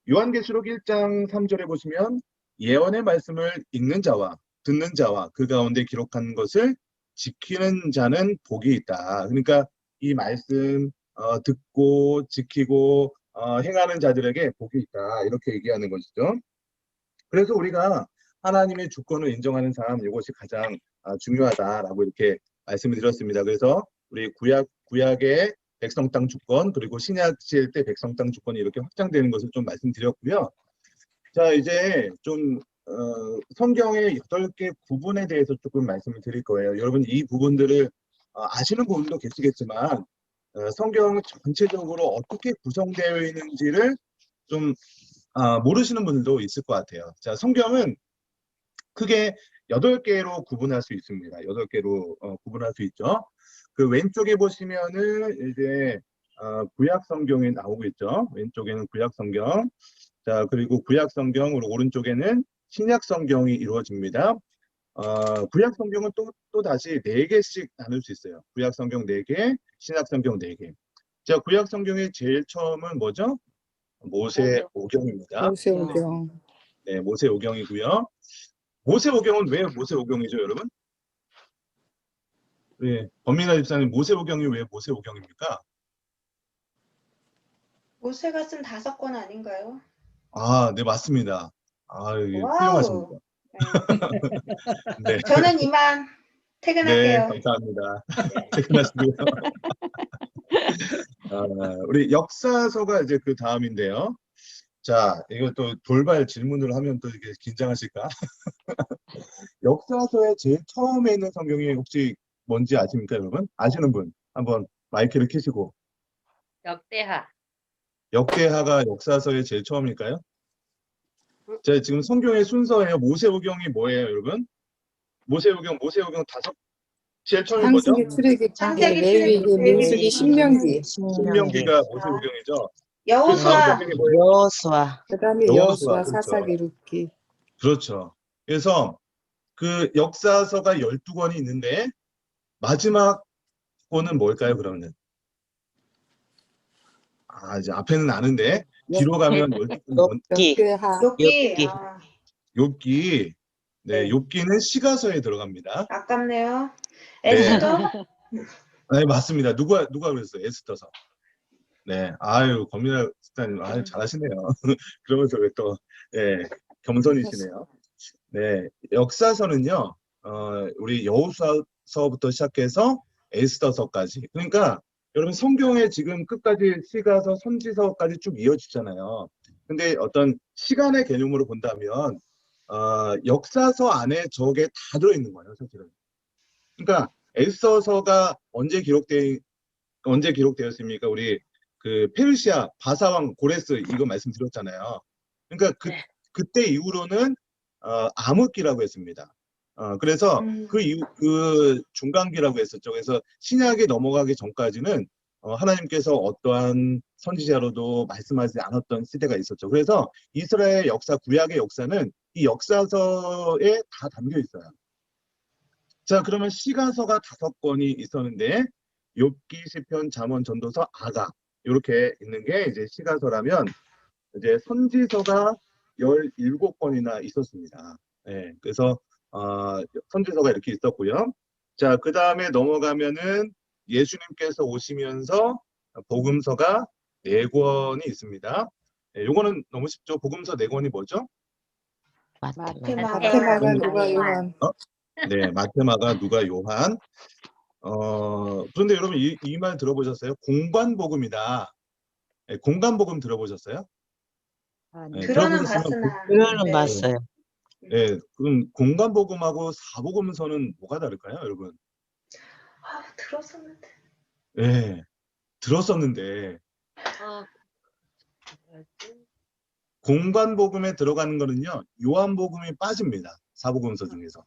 요한계시록 1장 3절에 보시면 예언의 말씀을 읽는 자와 듣는 자와 그 가운데 기록한 것을 지키는 자는 복이 있다. 그러니까 이 말씀 듣고 지키고 행하는 자들에게 복이 있다. 이렇게 얘기하는 것이죠. 그래서 우리가 하나님의 주권을 인정하는 삶, 이것이 가장 중요하다라고 이렇게 말씀을 드렸습니다. 그래서 우리 구약의 백성 땅 주권, 그리고 신약 시대 때 백성 땅 주권이 이렇게 확장되는 것을 좀 말씀드렸고요. 자, 이제 좀 성경의 8개 구분에 대해서 조금 말씀을 드릴 거예요. 여러분 이 부분들을 아시는 분도 계시겠지만 성경 전체적으로 어떻게 구성되어 있는지를 좀 모르시는 분들도 있을 것 같아요. 자, 성경은 크게 8개로 구분할 수 있습니다. 8개로 구분할 수 있죠. 그 왼쪽에 보시면은 이제 구약 성경이 나오고 있죠. 왼쪽에는 구약 성경. 자, 그리고 구약 성경으로 오른쪽에는 신약 성경이 이루어집니다. 구약 성경은 또 다시 4개씩 나눌 수 있어요. 구약 성경 4개, 신약 성경 4개. 자, 구약 성경의 제일 처음은 뭐죠? 모세오경입니다. 모세오경. 네, 모세오경이고요. 모세오경은 왜 모세오경이죠, 여러분? 네, 범민아 집사님, 모세오경이 왜 모세오경입니까? 모세가 쓴 5권 아닌가요? 네, 맞습니다. 여기 와우. 훌륭하십니다. 네. 저는 이만 네, 퇴근할게요. 감사합니다. 퇴근하시고요. 우리 역사서가 이제 그 다음인데요. 자, 이거 또 돌발 질문을 하면 또 이게 긴장하실까? 역사서의 제일 처음에 있는 성경이 혹시 뭔지 아십니까, 여러분? 아시는 분 한번 마이크를 켜시고. 역대하. 역대하가 역사서의 제일 처음일까요? 자, 지금 성경의 순서예요. 모세오경이 뭐예요, 여러분? 모세오경 5, 제일 처음이 뭐죠? 창세기, 출애굽기, 창세기, 레위기, 출애굽기, 민수기, 신명기. 신명기가 모세오경이죠. 여호수아. 여호수아. 그다음에 여호수아, 여호수아, 그렇죠. 사사기, 룻기. 그렇죠. 그래서 그 역사서가 12권이 있는데 마지막 권은 뭘까요, 그러면? 이제 앞에는 아는데 뒤로 가면 욥기. 욥기. 네, 욥기는 시가서에 들어갑니다. 아깝네요. 네. 에스더? 네, 맞습니다. 누가 그랬어요? 에스더서. 네, 권민아 스타님, 잘하시네요. 그러면서 왜 또, 겸손이시네요. 네, 역사서는요, 우리 여호수아서부터 시작해서 에스더서까지. 그러니까, 여러분 성경에 지금 끝까지 시가서, 선지서까지 쭉 이어지잖아요. 근데 어떤 시간의 개념으로 본다면, 역사서 안에 저게 다 들어있는 거예요, 사실은. 그러니까, 에스더서가 언제 기록되었습니까? 우리 그 페르시아 바사왕 고레스 이거 말씀드렸잖아요. 그러니까 그때 이후로는 암흑기라고 했습니다. 그래서 그 중간기라고 했었죠. 그래서 신약에 넘어가기 전까지는 하나님께서 어떠한 선지자로도 말씀하지 않았던 시대가 있었죠. 그래서 이스라엘 역사, 구약의 역사는 이 역사서에 다 담겨 있어요. 자, 그러면 시가서가 5권이 있었는데 욥기, 시편, 잠언, 전도서, 아가 이렇게 있는 게 이제 시가서라면 이제 선지서가 17권이나 있었습니다. 네, 그래서 선지서가 이렇게 있었고요. 자, 그 다음에 넘어가면은 예수님께서 오시면서 복음서가 4권이 있습니다. 네, 요거는 너무 쉽죠. 복음서 4권이 뭐죠? 마태마가, 누가, 요한. 네, 마태마가, 누가, 요한. 그런데 여러분 이 말 들어보셨어요? 공관복음이다. 네, 공관복음 들어보셨어요? 네, 들어는 봤으나. 들어는 봤어요. 네, 그럼 공관복음하고 사복음서는 뭐가 다를까요, 여러분? 들었었는데. 네, 들었었는데. 공관복음에 들어가는 거는요, 요한복음이 빠집니다. 사복음서 중에서.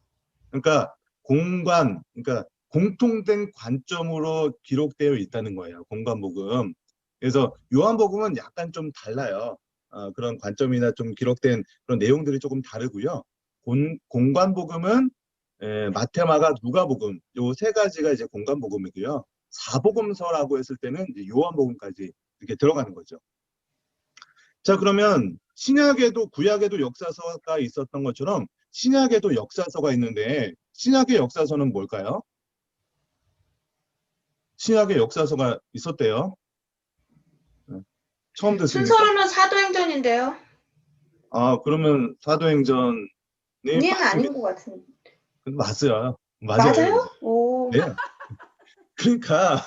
그러니까 그러니까 공통된 관점으로 기록되어 있다는 거예요. 공관복음. 그래서 요한복음은 약간 좀 달라요. 그런 관점이나 좀 기록된 그런 내용들이 조금 다르고요. 공관복음은 마태마가, 누가복음 요 3가지가 이제 공관복음이고요. 사복음서라고 했을 때는 이제 요한복음까지 이렇게 들어가는 거죠. 자, 그러면 신약에도 구약에도 역사서가 있었던 것처럼 신약에도 역사서가 있는데 신약의 역사서는 뭘까요? 신약의 역사서가 있었대요. 처음 듣습니까? 순서로는 사도행전인데요. 그러면 사도행전이 는 아닌 것 같은데. 맞아요. 맞아요? 오. 네. 그러니까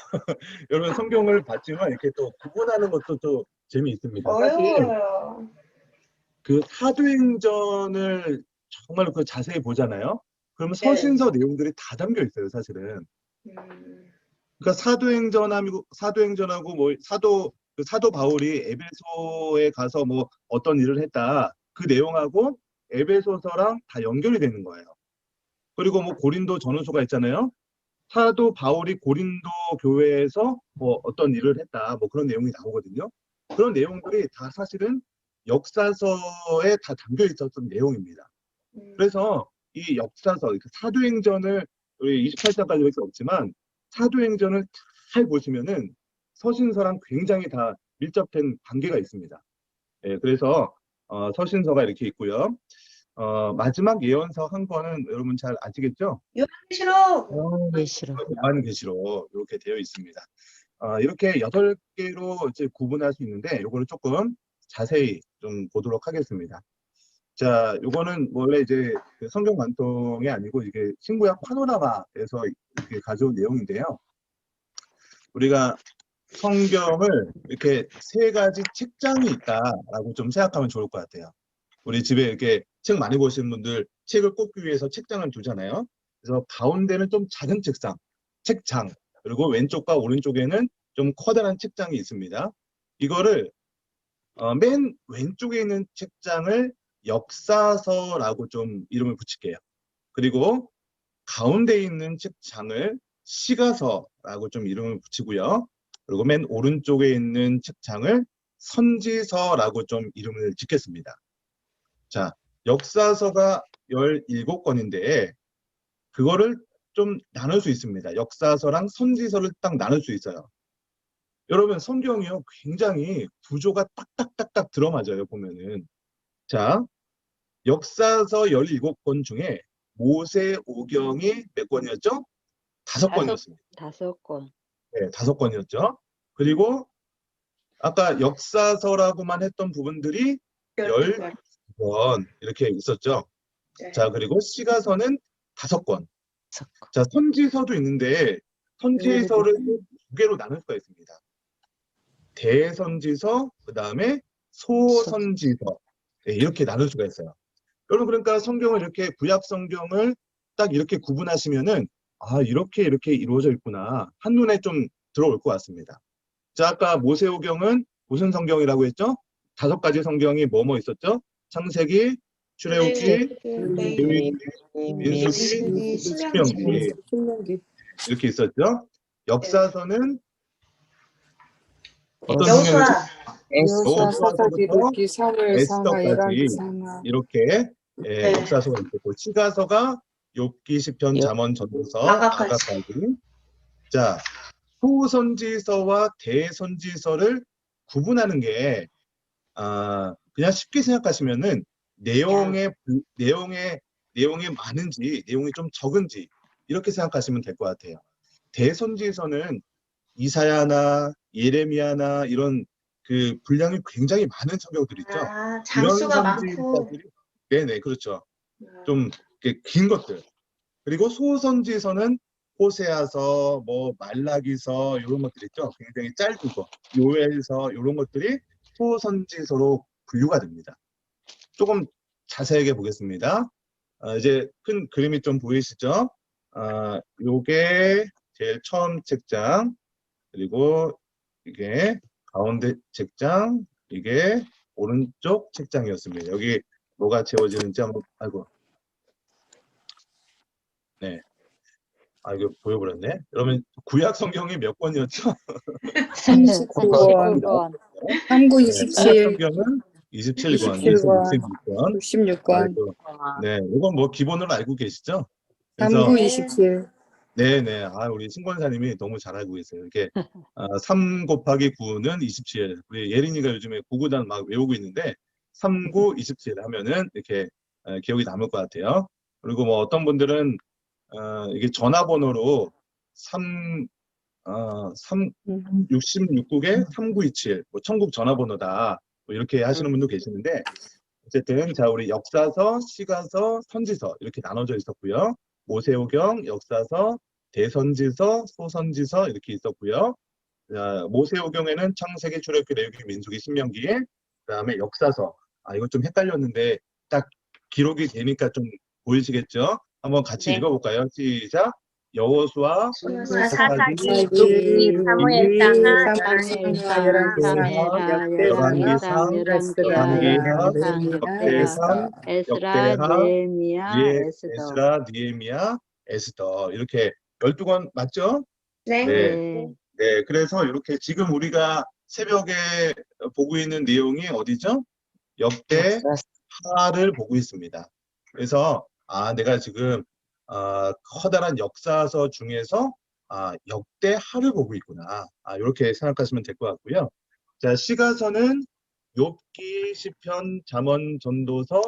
여러분 성경을 봤지만 이렇게 또 구분하는 것도 또 재미있습니다. 사실 어려워요. 그 사도행전을 정말 그 자세히 보잖아요. 그러면 서신서 내용들이 다 담겨 있어요, 사실은. 그러니까 사도행전하고 뭐 사도 바울이 에베소에 가서 뭐 어떤 일을 했다. 그 내용하고 에베소서랑 다 연결이 되는 거예요. 그리고 뭐 고린도 전후서가 있잖아요. 사도 바울이 고린도 교회에서 뭐 어떤 일을 했다. 뭐 그런 내용이 나오거든요. 그런 내용들이 다 사실은 역사서에 다 담겨 있었던 내용입니다. 그래서 이 역사서, 사도행전을 우리 28장까지밖에 없지만 사도행전을 잘 보시면은 서신서랑 굉장히 다 밀접된 관계가 있습니다. 예, 그래서 서신서가 이렇게 있고요. 마지막 예언서 한 권은 여러분 잘 아시겠죠? 요한계시록 이렇게 되어 있습니다. 이렇게 8개로 이제 구분할 수 있는데 요거를 조금 자세히 좀 보도록 하겠습니다. 자, 요거는 원래 이제 그 성경 관통이 아니고 이게 신구약 파노라마에서 이렇게 가져온 내용인데요. 우리가 성경을 이렇게 3가지 책장이 있다라고 좀 생각하면 좋을 것 같아요. 우리 집에 이렇게 책 많이 보시는 분들 책을 꽂기 위해서 책장을 두잖아요. 그래서 가운데는 좀 작은 책장, 그리고 왼쪽과 오른쪽에는 좀 커다란 책장이 있습니다. 이거를 맨 왼쪽에 있는 책장을 역사서라고 좀 이름을 붙일게요. 그리고 가운데 있는 책장을 시가서라고 좀 이름을 붙이고요. 그리고 맨 오른쪽에 있는 책장을 선지서라고 좀 이름을 짓겠습니다. 자, 역사서가 17권인데 그거를 좀 나눌 수 있습니다. 역사서랑 선지서를 딱 나눌 수 있어요. 여러분, 성경이요 굉장히 구조가 딱딱딱딱 들어맞아요, 보면은. 자, 역사서 17권 중에 모세오경이 몇 권이었죠? 5권이었습니다. 5권. 네, 5권이었죠. 그리고 아까 역사서라고만 했던 부분들이 12권 이렇게 있었죠. 자, 그리고 시가서는 5권. 자, 선지서도 있는데 선지서를 2개로 나눌 수가 있습니다. 대선지서, 그 다음에 소선지서. 네, 이렇게 나눌 수가 있어요. 여러분, 그러니까 성경을 이렇게 구약 성경을 딱 이렇게 구분하시면은 이렇게 이루어져 있구나. 한눈에 좀 들어올 것 같습니다. 자, 아까 모세오경은 무슨 성경이라고 했죠? 5가지 성경이 뭐뭐 있었죠? 창세기, 출애굽기, 레위기, 민수기, 신명기 이렇게 있었죠. 역사서는 어떤 성경이죠? 여호수아, 사사기, 룻기, 사무엘, 상하, 열왕기, 에스더까지 상하. 이렇게 역사서가 있고, 시가서가 욥기, 시편, 잠언, 전도서, 아가까지. 자, 소선지서와 대선지서를 구분하는 게 그냥 쉽게 생각하시면은 내용이 많은지 내용이 좀 적은지 이렇게 생각하시면 될 것 같아요. 대선지서는 이사야나 예레미야나 이런 그 분량이 굉장히 많은 성경들 있죠. 장수가 이런 많고. 선지자들이 네네, 그렇죠. 좀 긴 것들. 그리고 소선지서는 호세아서, 뭐 말라기서 이런 것들 있죠. 굉장히 짧은 거, 요엘서 이런 것들이 소선지서로 분류가 됩니다. 조금 자세하게 보겠습니다. 이제 큰 그림이 좀 보이시죠? 요게 제일 처음 책장, 그리고 이게 가운데 책장, 이게 오른쪽 책장이었습니다. 여기 뭐가 채워지는지 한번, 네. 이거 보여버렸네. 그러면 구약 성경이 몇 권이었죠? 39권. 39, 27. 성경은 27권, 66권. 66권. 네, 이건 뭐 기본으로 알고 계시죠? 39, 27. 네네. 우리 신권사님이 너무 잘 알고 계세요. 이렇게 3 곱하기 9는 27. 우리 예린이가 요즘에 구구단 막 외우고 있는데 3, 9, 27 하면은 이렇게 기억이 남을 것 같아요. 그리고 뭐 어떤 분들은 이게 전화번호로 66국에 3927, 뭐 천국 전화번호다. 뭐 이렇게 하시는 분도 계시는데, 어쨌든, 자, 우리 역사서, 시가서, 선지서, 이렇게 나눠져 있었고요. 모세오경, 역사서, 대선지서, 소선지서, 이렇게 있었고요. 자, 모세오경에는 창세기, 출애굽기, 레위기, 민수기, 신명기, 그 다음에 역사서. 이거 좀 헷갈렸는데, 딱 기록이 되니까 좀 보이시겠죠? 한번 같이 네. 읽어볼까요? 시작. 여호수아 사사기, 이 사무엘상, 열왕기상, 역대상, 에스라, 느헤미야, 에스더 이렇게 12권 맞죠? 네. 네, 그래서 이렇게 지금 우리가 새벽에 보고 있는 내용이 어디죠? 역대하를 보고 있습니다. 그래서 내가 지금 커다란 역사서 중에서 역대하를 보고 있구나. 이렇게 생각하시면 될 것 같고요. 자, 시가서는 욥기, 시편, 잠언, 전도서,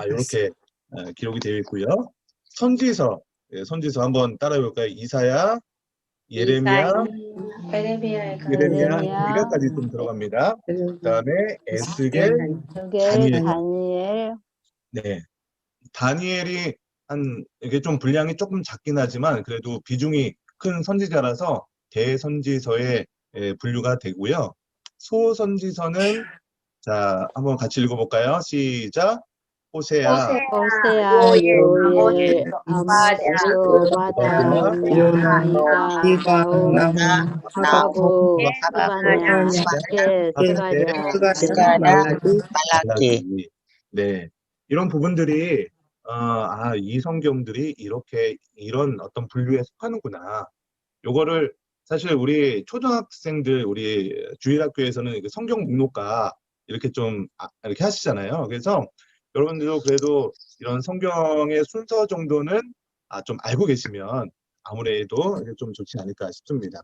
이렇게 기록이 되어 있고요. 선지서, 선지서 한번 따라해 볼까요? 이사야, 예레미야, 미가까지 좀 들어갑니다. 그다음에 에스겔, 다니엘. 네, 다니엘이 이게 좀 분량이 조금 작긴 하지만 그래도 비중이 큰 선지자라서 대선지서에 분류가 되고요. 소선지서는 자, 한번 같이 읽어볼까요? 시작. 호세아, 요엘, 오바댜, 미가, 하박국, 말라기. 네, 이런 부분들이 이 성경들이 이렇게 이런 어떤 분류에 속하는구나. 요거를 사실 우리 초등학생들 우리 주일학교에서는 성경 목록과 이렇게 좀 이렇게 하시잖아요. 그래서 여러분들도 그래도 이런 성경의 순서 정도는 좀 알고 계시면 아무래도 좀 좋지 않을까 싶습니다.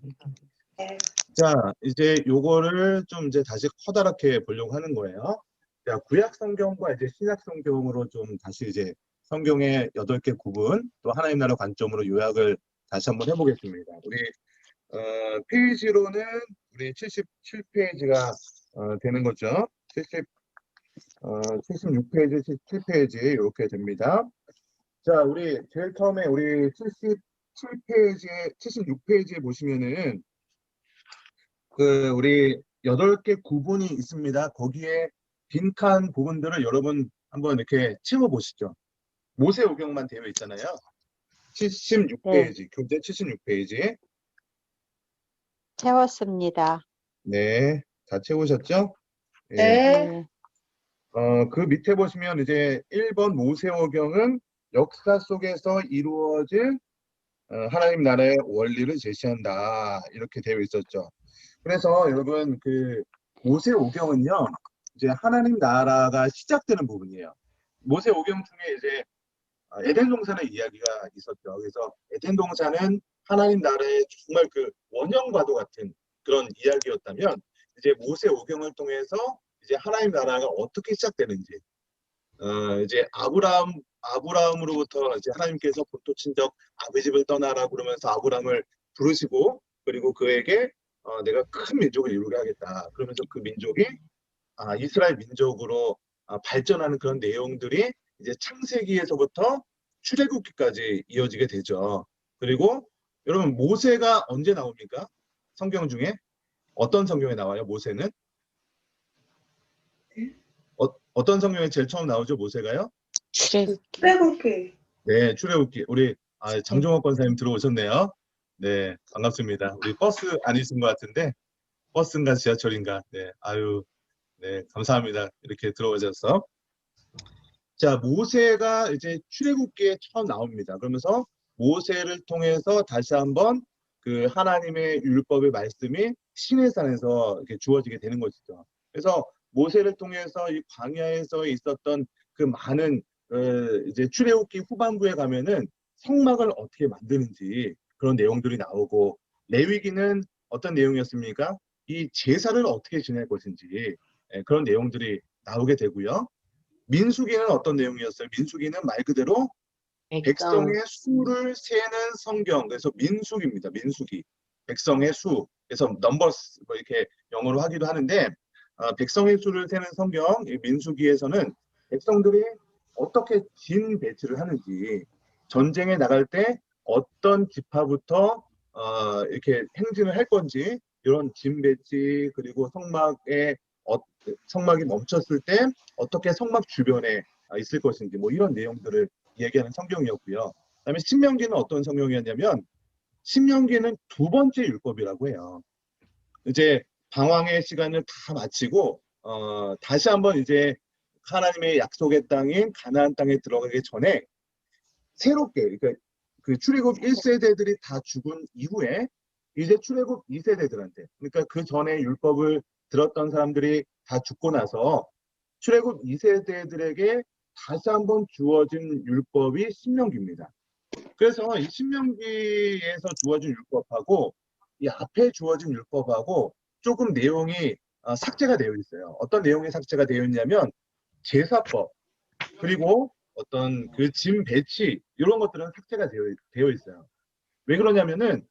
자, 이제 요거를 좀 이제 다시 커다랗게 보려고 하는 거예요. 자, 구약 성경과 이제 신약 성경으로 좀 다시 이제 성경의 8개 구분 또 하나님 나라 관점으로 요약을 다시 한번 해보겠습니다. 우리 페이지로는 우리 77페이지가 되는 거죠. 76페이지, 77페이지 이렇게 됩니다. 자, 우리 제일 처음에 우리 76페이지에 보시면은 우리 8개 구분이 있습니다. 거기에 빈칸 부분들을 여러분 한번 이렇게 채워보시죠. 모세오경만 되어 있잖아요. 76페이지, 교재 76페이지. 채웠습니다. 네, 다 채우셨죠? 네. 그 밑에 보시면 이제 1번 모세오경은 역사 속에서 이루어질 하나님 나라의 원리를 제시한다. 이렇게 되어 있었죠. 그래서 여러분 모세오경은요, 이제 하나님 나라가 시작되는 부분이에요. 모세오경 중에 이제 에덴 동산의 이야기가 있었죠. 그래서 에덴 동산은 하나님 나라의 정말 원형과도 같은 그런 이야기였다면 이제 모세오경을 통해서 이제 하나님 나라가 어떻게 시작되는지 이제 아브라함으로부터 이제 하나님께서 본토 친척 아비 집을 떠나라 그러면서 아브라함을 부르시고 그리고 그에게 내가 큰 민족을 이루게 하겠다. 그러면서 그 민족이 이스라엘 민족으로 발전하는 그런 내용들이 이제 창세기에서부터 출애굽기까지 이어지게 되죠. 그리고 여러분 모세가 언제 나옵니까? 성경 중에 어떤 성경에 나와요? 모세는? 어떤 성경에 제일 처음 나오죠? 모세가요? 출애굽기. 네, 출애굽기. 우리 장종원 권사님 들어오셨네요. 네, 반갑습니다. 우리 버스 아니신 것 같은데 버스인가 지하철인가? 네, 네, 감사합니다. 이렇게 들어오셔서. 자, 모세가 이제 출애굽기에 처음 나옵니다. 그러면서 모세를 통해서 다시 한번 그 하나님의 율법의 말씀이 시내산에서 이렇게 주어지게 되는 것이죠. 그래서 모세를 통해서 이 광야에서 있었던 그 많은 이제 출애굽기 후반부에 가면은 성막을 어떻게 만드는지 그런 내용들이 나오고 레위기는 어떤 내용이었습니까? 이 제사를 어떻게 지낼 것인지 그런 내용들이 나오게 되고요. 민수기는 어떤 내용이었어요? 민수기는 말 그대로 백성의 수를 세는 성경. 그래서 민수기입니다. 민수기. 백성의 수. 그래서 넘버스 뭐 이렇게 영어로 하기도 하는데 백성의 수를 세는 성경 민수기에서는 백성들이 어떻게 진 배치를 하는지 전쟁에 나갈 때 어떤 지파부터 이렇게 행진을 할 건지 이런 진 배치 그리고 성막이 멈췄을 때 어떻게 성막 주변에 있을 것인지 뭐 이런 내용들을 얘기하는 성경이었고요. 그다음에 신명기는 어떤 성경이었냐면 신명기는 두 번째 율법이라고 해요. 이제 방황의 시간을 다 마치고 다시 한번 이제 하나님의 약속의 땅인 가나안 땅에 들어가기 전에 새롭게 그러니까 그 출애굽 1세대들이 다 죽은 이후에 이제 출애굽 2세대들한테 그러니까 그 전에 율법을 들었던 사람들이 다 죽고 나서 출애굽 2세대들에게 다시 한번 주어진 율법이 신명기입니다. 그래서 이 신명기에서 주어진 율법하고 이 앞에 주어진 율법하고 조금 내용이 삭제가 되어 있어요. 어떤 내용이 삭제가 되어 있냐면 제사법 그리고 어떤 그 짐 배치 이런 것들은 삭제가 되어 있어요. 왜 그러냐면은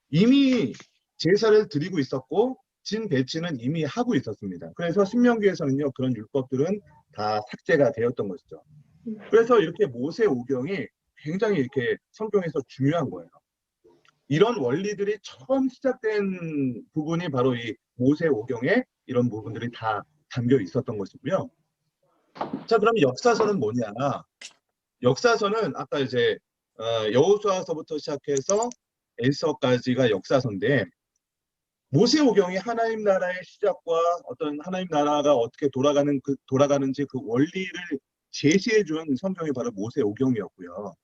이미 제사를 드리고 있었고 짐 배치는 이미 하고 있었습니다. 그래서 신명기에서는요 그런 율법들은 다 삭제가 되었던 것이죠. 그래서 이렇게 모세 오경이 굉장히 이렇게 성경에서 중요한 거예요. 이런 원리들이 처음 시작된 부분이 바로 이 모세 오경에 이런 부분들이 다 담겨 있었던 것이고요. 자, 그럼 역사서는 뭐냐? 역사서는 아까 이제 여호수아서부터 시작해서 에스더까지가 역사서인데 모세 오경이 하나님 나라의 시작과 어떤 하나님 나라가 어떻게 돌아가는지 그 원리를 제시해 준 성경이 바로 모세 오경이었고요.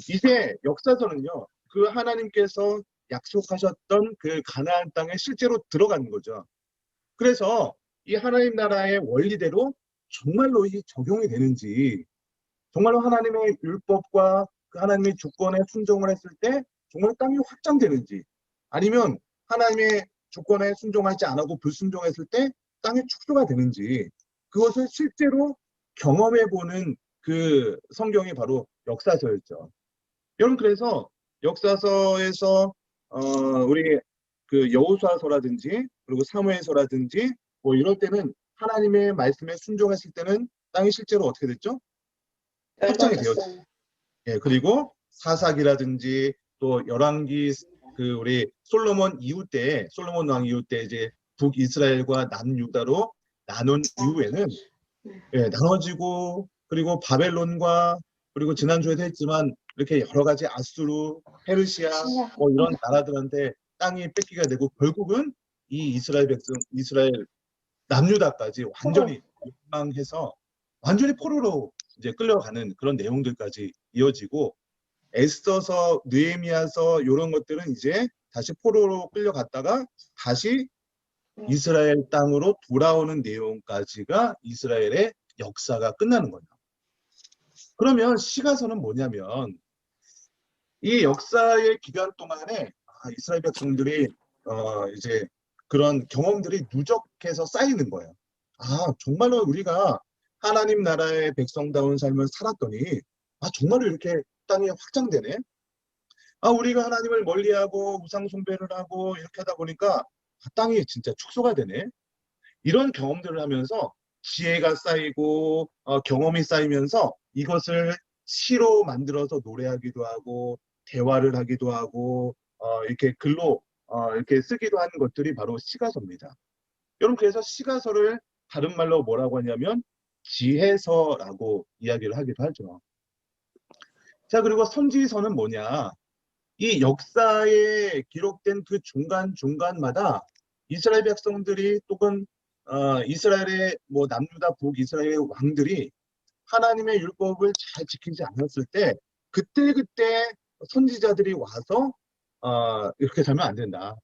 이제 역사서는요. 그 하나님께서 약속하셨던 그 가나안 땅에 실제로 들어가는 거죠. 그래서 이 하나님 나라의 원리대로 정말로 이 적용이 되는지 정말로 하나님의 율법과 그 하나님의 주권에 순종을 했을 때 정말 땅이 확장되는지 아니면 하나님의 주권에 순종하지 않고 불순종했을 때 땅이 축소가 되는지 그것을 실제로 경험해보는 그 성경이 바로 역사서였죠. 여러분 그래서 역사서에서 우리 그 여호수아서라든지 그리고 사무엘서라든지 뭐 이럴 때는 하나님의 말씀에 순종했을 때는 땅이 실제로 어떻게 됐죠? 확장이 되었죠. 예, 그리고 사사기라든지 또 열왕기 그 우리 솔로몬 왕 이후 때 이제 북이스라엘과 남유다로 나눈 이후에는 예, 나눠지고 그리고 바벨론과 그리고 지난주에도 했지만 이렇게 여러 가지 아수르, 페르시아 뭐 이런 나라들한테 땅이 뺏기게 되고 결국은 이 이스라엘 남유다까지 완전히 멸망해서 완전히 포로로 이제 끌려가는 그런 내용들까지 이어지고 에스더서, 느헤미야서 이런 것들은 이제 다시 포로로 끌려갔다가 다시 이스라엘 땅으로 돌아오는 내용까지가 이스라엘의 역사가 끝나는 거예요. 그러면 시가서는 뭐냐면 이 역사의 기간 동안에 이스라엘 백성들이 이제 그런 경험들이 누적해서 쌓이는 거예요. 정말로 우리가 하나님 나라의 백성다운 삶을 살았더니 정말로 이렇게 땅이 확장되네. 우리가 하나님을 멀리하고 우상 숭배를 하고 이렇게 하다 보니까 땅이 진짜 축소가 되네. 이런 경험들을 하면서 지혜가 쌓이고 경험이 쌓이면서 이것을 시로 만들어서 노래하기도 하고 대화를 하기도 하고 이렇게 글로 이렇게 쓰기도 하는 것들이 바로 시가서입니다. 여러분 그래서 시가서를 다른 말로 뭐라고 하냐면 지혜서라고 이야기를 하기도 하죠. 자, 그리고 선지서는 뭐냐? 이 역사에 기록된 그 중간중간마다 이스라엘 백성들이 또는 이스라엘의 뭐 남유다 북이스라엘의 왕들이 하나님의 율법을 잘 지키지 않았을 때 그때 선지자들이 와서 이렇게 살면 안 된다.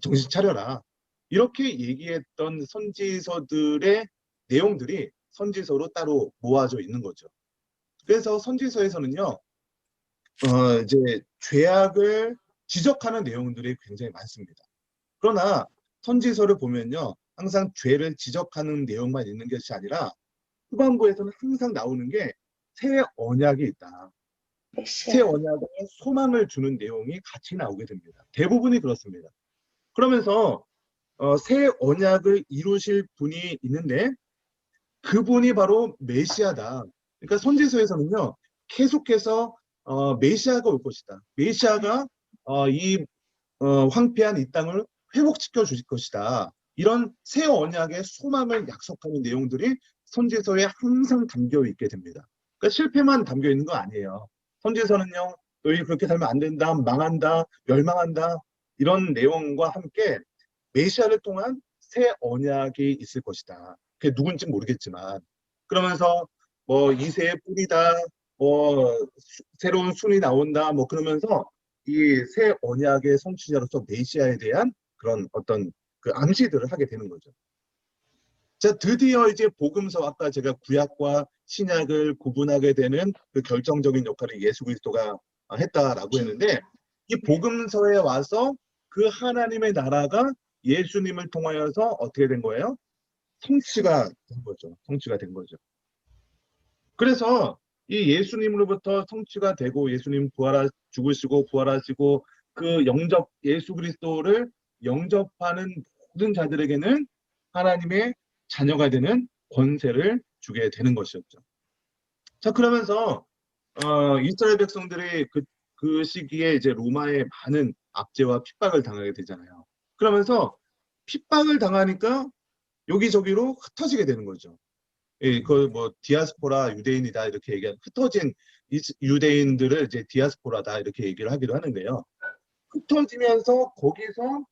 정신 차려라. 이렇게 얘기했던 선지서들의 내용들이 선지서로 따로 모아져 있는 거죠. 그래서 선지서에서는요. 이제 죄악을 지적하는 내용들이 굉장히 많습니다. 그러나 선지서를 보면요. 항상 죄를 지적하는 내용만 있는 것이 아니라 후반부에서는 항상 나오는 게 새 언약이 있다. 새 언약에 소망을 주는 내용이 같이 나오게 됩니다. 대부분이 그렇습니다. 그러면서 새 언약을 이루실 분이 있는데 그분이 바로 메시아다. 그러니까 선지서에서는요. 계속해서 메시아가 올 것이다. 메시아가 이 황폐한 이 땅을 회복시켜 주실 것이다. 이런 새 언약의 소망을 약속하는 내용들이 선지서에 항상 담겨 있게 됩니다. 그러니까 실패만 담겨 있는 거 아니에요. 선지서는요, 너희 그렇게 살면 안 된다, 망한다, 멸망한다, 이런 내용과 함께 메시아를 통한 새 언약이 있을 것이다. 그게 누군지 모르겠지만, 그러면서 뭐 이새의 뿌리다, 뭐 새로운 순이 나온다, 뭐 그러면서 이 새 언약의 성취자로서 메시아에 대한 그런 어떤 그 암시들을 하게 되는 거죠. 자, 드디어 이제 복음서, 아까 제가 구약과 신약을 구분하게 되는 그 결정적인 역할을 예수 그리스도가 했다라고 했는데, 이 복음서에 와서 그 하나님의 나라가 예수님을 통하여서 어떻게 된 거예요? 성취가 된 거죠. 성취가 된 거죠. 그래서 이 예수님으로부터 성취가 되고, 예수님 죽으시고 부활하시고 그 예수 그리스도를 영접하는 모든 자들에게는 하나님의 자녀가 되는 권세를 주게 되는 것이었죠. 자, 그러면서 이스라엘 백성들이 그 시기에 이제 로마의 많은 압제와 핍박을 당하게 되잖아요. 그러면서 핍박을 당하니까 여기저기로 흩어지게 되는 거죠. 예, 뭐 디아스포라 유대인이다 이렇게 얘기하는, 흩어진 유대인들을 이제 디아스포라다 이렇게 얘기를 하기도 하는데요. 흩어지면서 거기서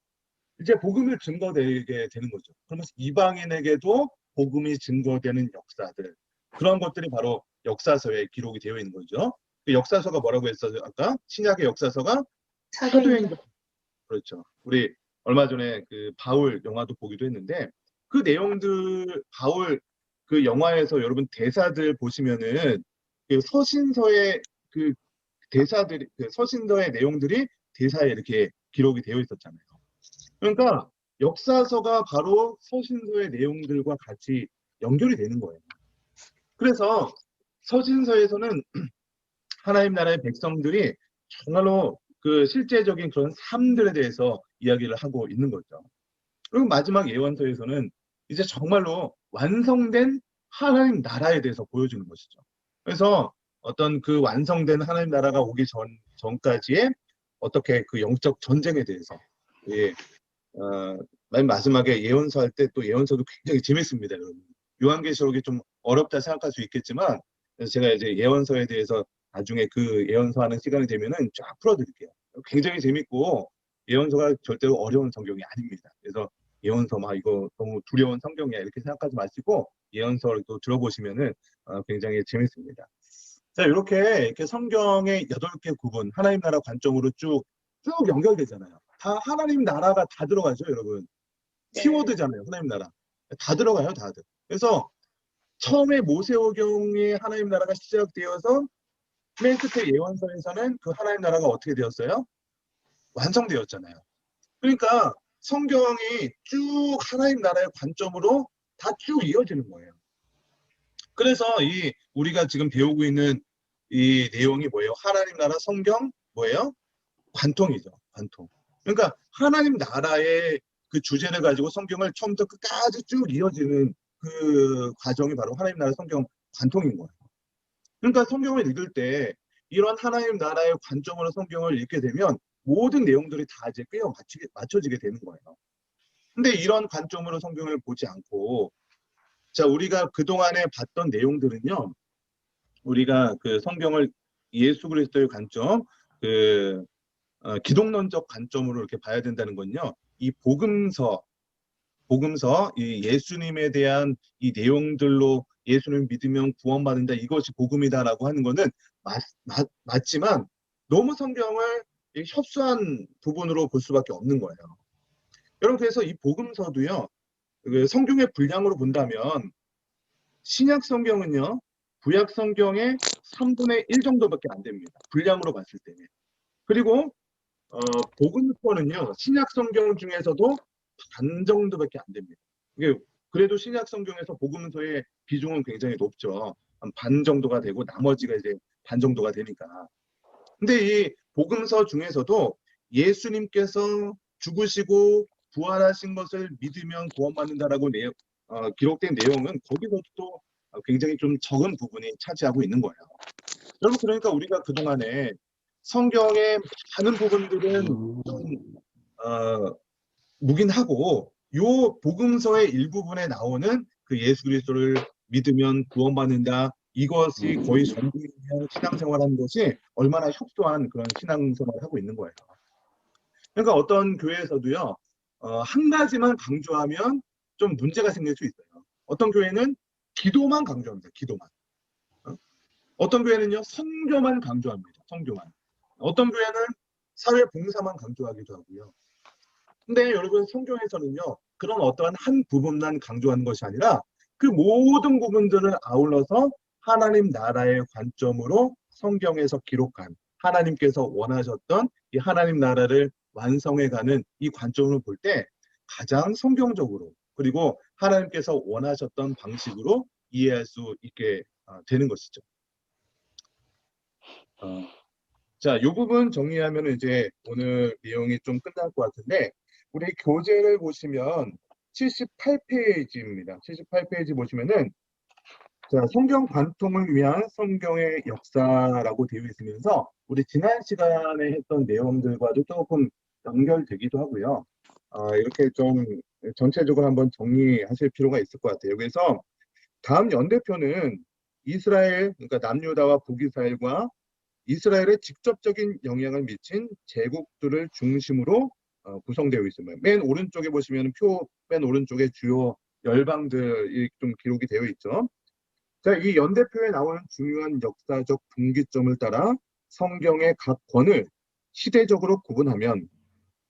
이제 복음을 증거되게 되는 거죠. 그러면서 이방인에게도 복음이 증거되는 역사들, 그런 것들이 바로 역사서에 기록이 되어 있는 거죠. 그 역사서가 뭐라고 했어요? 아까 신약의 역사서가 사도행전. 그렇죠. 우리 얼마 전에 그 바울 영화도 보기도 했는데, 그 내용들, 바울 그 영화에서 여러분 대사들 보시면은 그 서신서의 그 대사들이, 그 서신서의 내용들이 대사에 이렇게 기록이 되어 있었잖아요. 그러니까 역사서가 바로 서신서의 내용들과 같이 연결이 되는 거예요. 그래서 서신서에서는 하나님 나라의 백성들이 정말로 그 실제적인 그런 삶들에 대해서 이야기를 하고 있는 거죠. 그리고 마지막 예언서에서는 이제 정말로 완성된 하나님 나라에 대해서 보여주는 것이죠. 그래서 어떤 그 완성된 하나님 나라가 오기 전까지의 어떻게 그 영적 전쟁에 대해서, 예, 맨 마지막에 예언서 할 때 또 예언서도 굉장히 재밌습니다, 여러분. 요한계시록이 좀 어렵다 생각할 수 있겠지만, 제가 이제 예언서에 대해서 나중에 그 예언서 하는 시간이 되면은 쫙 풀어드릴게요. 굉장히 재밌고, 예언서가 절대로 어려운 성경이 아닙니다. 그래서 예언서 막 이거 너무 두려운 성경이야 이렇게 생각하지 마시고 예언서를 또 들어보시면은 굉장히 재밌습니다. 자, 이렇게 성경의 8개 구분, 하나님 나라 관점으로 쭉 연결되잖아요. 다 하나님 나라가 다 들어가죠, 여러분. 키워드잖아요, 하나님 나라. 다 들어가요, 다들. 그래서 처음에 모세오경에 하나님 나라가 시작되어서 맨 끝에 예언서에서는 그 하나님 나라가 어떻게 되었어요? 완성되었잖아요. 그러니까 성경이 쭉 하나님 나라의 관점으로 다 쭉 이어지는 거예요. 그래서 우리가 지금 배우고 있는 이 내용이 뭐예요? 하나님 나라 성경 뭐예요? 관통이죠. 관통. 그러니까 하나님 나라의 그 주제를 가지고 성경을 처음부터 끝까지 쭉 이어지는 그 과정이 바로 하나님 나라 성경 관통인 거예요. 그러니까 성경을 읽을 때 이런 하나님 나라의 관점으로 성경을 읽게 되면 모든 내용들이 다 이제 꿰어 맞춰지게 되는 거예요. 근데 이런 관점으로 성경을 보지 않고, 자, 우리가 그동안에 봤던 내용들은요, 우리가 그 성경을 예수 그리스도의 관점, 기독론적 관점으로 이렇게 봐야 된다는 건요, 이 복음서, 이 예수님에 대한 이 내용들로 예수님 믿으면 구원받는다, 이것이 복음이다라고 하는 거는 맞지만 너무 성경을 협소한 부분으로 볼 수밖에 없는 거예요. 여러분, 그래서 이 복음서도요, 성경의 분량으로 본다면 신약 성경은요, 구약 성경의 3분의 1 정도밖에 안 됩니다. 분량으로 봤을 때는. 그리고 복음서는요, 신약 성경 중에서도 반 정도밖에 안 됩니다. 이게 그래도 신약 성경에서 복음서의 비중은 굉장히 높죠. 한 반 정도가 되고 나머지가 이제 반 정도가 되니까. 근데 이 복음서 중에서도 예수님께서 죽으시고 부활하신 것을 믿으면 구원받는다라고 기록된 내용은 거기서도 또 굉장히 좀 적은 부분이 차지하고 있는 거예요. 여러분, 그러니까 우리가 그동안에 성경의 많은 부분들은 좀 묵인하고 요 복음서의 일부분에 나오는 그 예수 그리스도를 믿으면 구원받는다. 이것이 거의 전부이며 신앙생활하는 것이 얼마나 협소한 그런 신앙생활을 하고 있는 거예요. 그러니까 어떤 교회에서도요, 한 가지만 강조하면 좀 문제가 생길 수 있어요. 어떤 교회는 기도만 강조합니다. 기도만. 어떤 교회는요, 선교만 강조합니다. 선교만. 어떤 교회는 사회 봉사만 강조하기도 하고요. 근데 여러분, 성경에서는요, 그런 어떠한 한 부분만 강조하는 것이 아니라 그 모든 부분들을 아울러서 하나님 나라의 관점으로 성경에서 기록한 하나님께서 원하셨던 이 하나님 나라를 완성해가는 이 관점을 볼 때 가장 성경적으로 그리고 하나님께서 원하셨던 방식으로 이해할 수 있게 되는 것이죠. 자, 이 부분 정리하면 이제 오늘 내용이 좀 끝날 것 같은데, 우리 교재를 보시면 78페이지입니다. 78페이지 보시면은, 자, 성경 관통을 위한 성경의 역사라고 되어 있으면서, 우리 지난 시간에 했던 내용들과도 조금 연결되기도 하고요. 이렇게 좀 전체적으로 한번 정리하실 필요가 있을 것 같아요. 그래서 다음 연대표는 이스라엘, 그러니까 남유다와 북이스라엘과 이스라엘에 직접적인 영향을 미친 제국들을 중심으로 구성되어 있습니다. 맨 오른쪽에 보시면 맨 오른쪽에 주요 열방들이 좀 기록이 되어 있죠. 자, 이 연대표에 나오는 중요한 역사적 분기점을 따라 성경의 각 권을 시대적으로 구분하면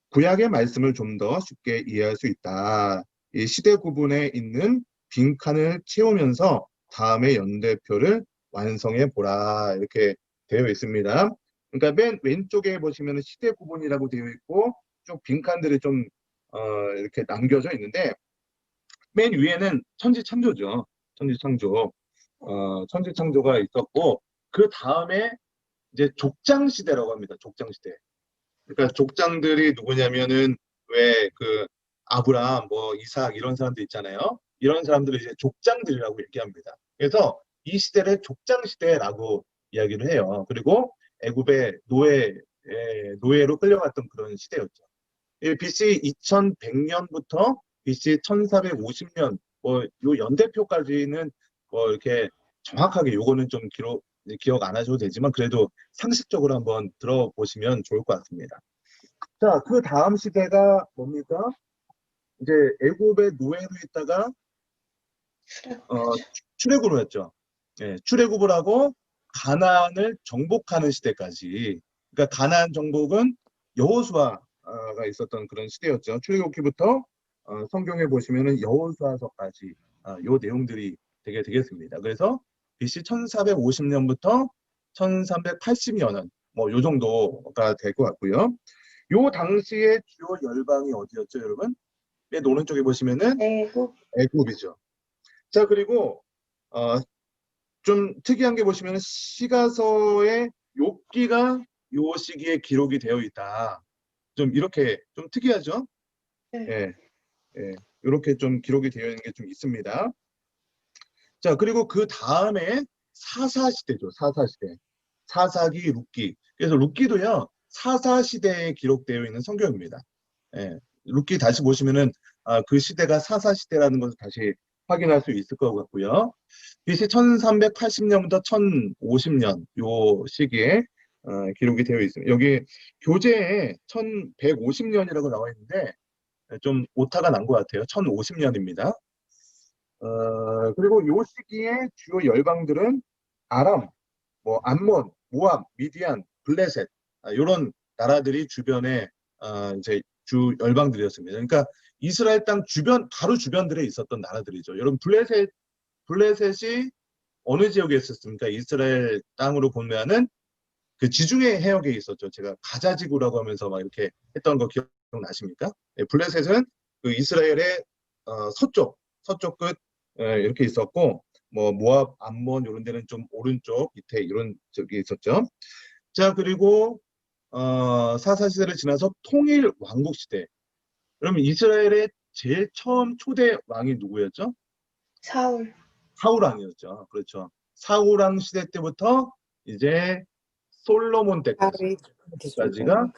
구약의 말씀을 좀 더 쉽게 이해할 수 있다. 이 시대 구분에 있는 빈칸을 채우면서 다음의 연대표를 완성해 보라. 이렇게 되어 있습니다. 그러니까 맨 왼쪽에 보시면 시대 구분이라고 되어 있고 쭉 빈칸들이 좀 이렇게 남겨져 있는데, 맨 위에는 천지창조죠. 천지창조. 천지창조가 있었고, 그 다음에 이제 족장시대라고 합니다. 족장시대. 그러니까 족장들이 누구냐면은 왜 그 아브라함, 뭐 이삭 이런 사람들 있잖아요. 이런 사람들을 이제 족장들이라고 얘기합니다. 그래서 이 시대를 족장시대라고 이야기를 해요. 그리고 애굽의 노예로 끌려갔던 그런 시대였죠. BC 2100년부터 BC 1450년 뭐 요 연대표까지는 뭐 이렇게 정확하게 요거는 좀 기억 안 하셔도 되지만 그래도 상식적으로 한번 들어보시면 좋을 것 같습니다. 자, 그 다음 시대가 뭡니까? 이제 애굽의 노예로 있다가 출애굽을 했죠. 예, 출애굽을 하고 가나안을 정복하는 시대까지. 그러니까 가나안 정복은 여호수아가 있었던 그런 시대였죠. 출애굽기부터 성경에 보시면은 여호수아서까지 요 내용들이 되겠습니다. 그래서 BC 1450년부터 1380년 뭐 요 정도가 될 것 같고요. 요 당시의 주요 열방이 어디였죠, 여러분? 맨 오른쪽에 보시면은 애굽이죠. 자, 그리고 좀 특이한 게 보시면 시가서의 욥기가 요 시기에 기록이 되어 있다. 좀 이렇게 좀 특이하죠? 예, 이렇게 좀 기록이 되어 있는 게 좀 있습니다. 자, 그리고 그 다음에 사사시대죠. 사사시대. 사사기, 룻기. 그래서 룻기도요, 사사시대에 기록되어 있는 성경입니다. 예, 룻기 다시 보시면은 그 시대가 사사시대라는 것을 다시 확인할 수 있을 것 같고요. BC 1380년부터 1050년 요 시기에 기록이 되어 있습니다. 여기 교재에 1150년이라고 나와 있는데 좀 오타가 난 것 같아요. 1050년입니다. 그리고 요 시기에 주요 열방들은 아람, 뭐 암몬, 모압, 미디안, 블레셋 이런 나라들이 주변에 이제 주 열방들이었습니다. 그러니까 이스라엘 땅 주변 바로 주변들에 있었던 나라들이죠. 여러분 블레셋이 어느 지역에 있었습니까? 이스라엘 땅으로 보면은 그 지중해 해역에 있었죠. 제가 가자지구라고 하면서 막 이렇게 했던 거 기억나십니까? 네, 블레셋은 그 이스라엘의 서쪽 끝 이렇게 있었고, 뭐 모압, 암몬 이런 데는 좀 오른쪽 밑에 이런 쪽에 있었죠. 자, 그리고 사사시대를 지나서 통일 왕국 시대. 그러면 이스라엘의 제일 처음 초대 왕이 누구였죠? 사울 왕이었죠. 그렇죠. 사울 왕 시대 때부터 이제 솔로몬 때까지가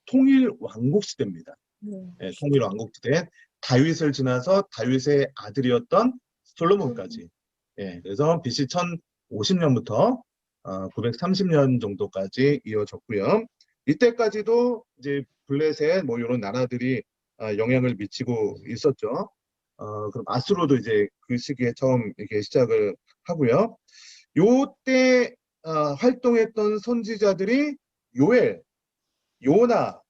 통일 왕국 시대입니다. 예, 통일 왕국 시대. 다윗을 지나서 다윗의 아들이었던 솔로몬까지. 예, 그래서 BC 1050년부터 930년 정도까지 이어졌고요. 이때까지도 이제 블레셋 뭐 이런 나라들이 영향을 미치고 있었죠. 그럼 아수르도 이제 그 시기에 처음 이렇게 시작을 하고요. 요때 활동했던 선지자들이 요엘, 요나,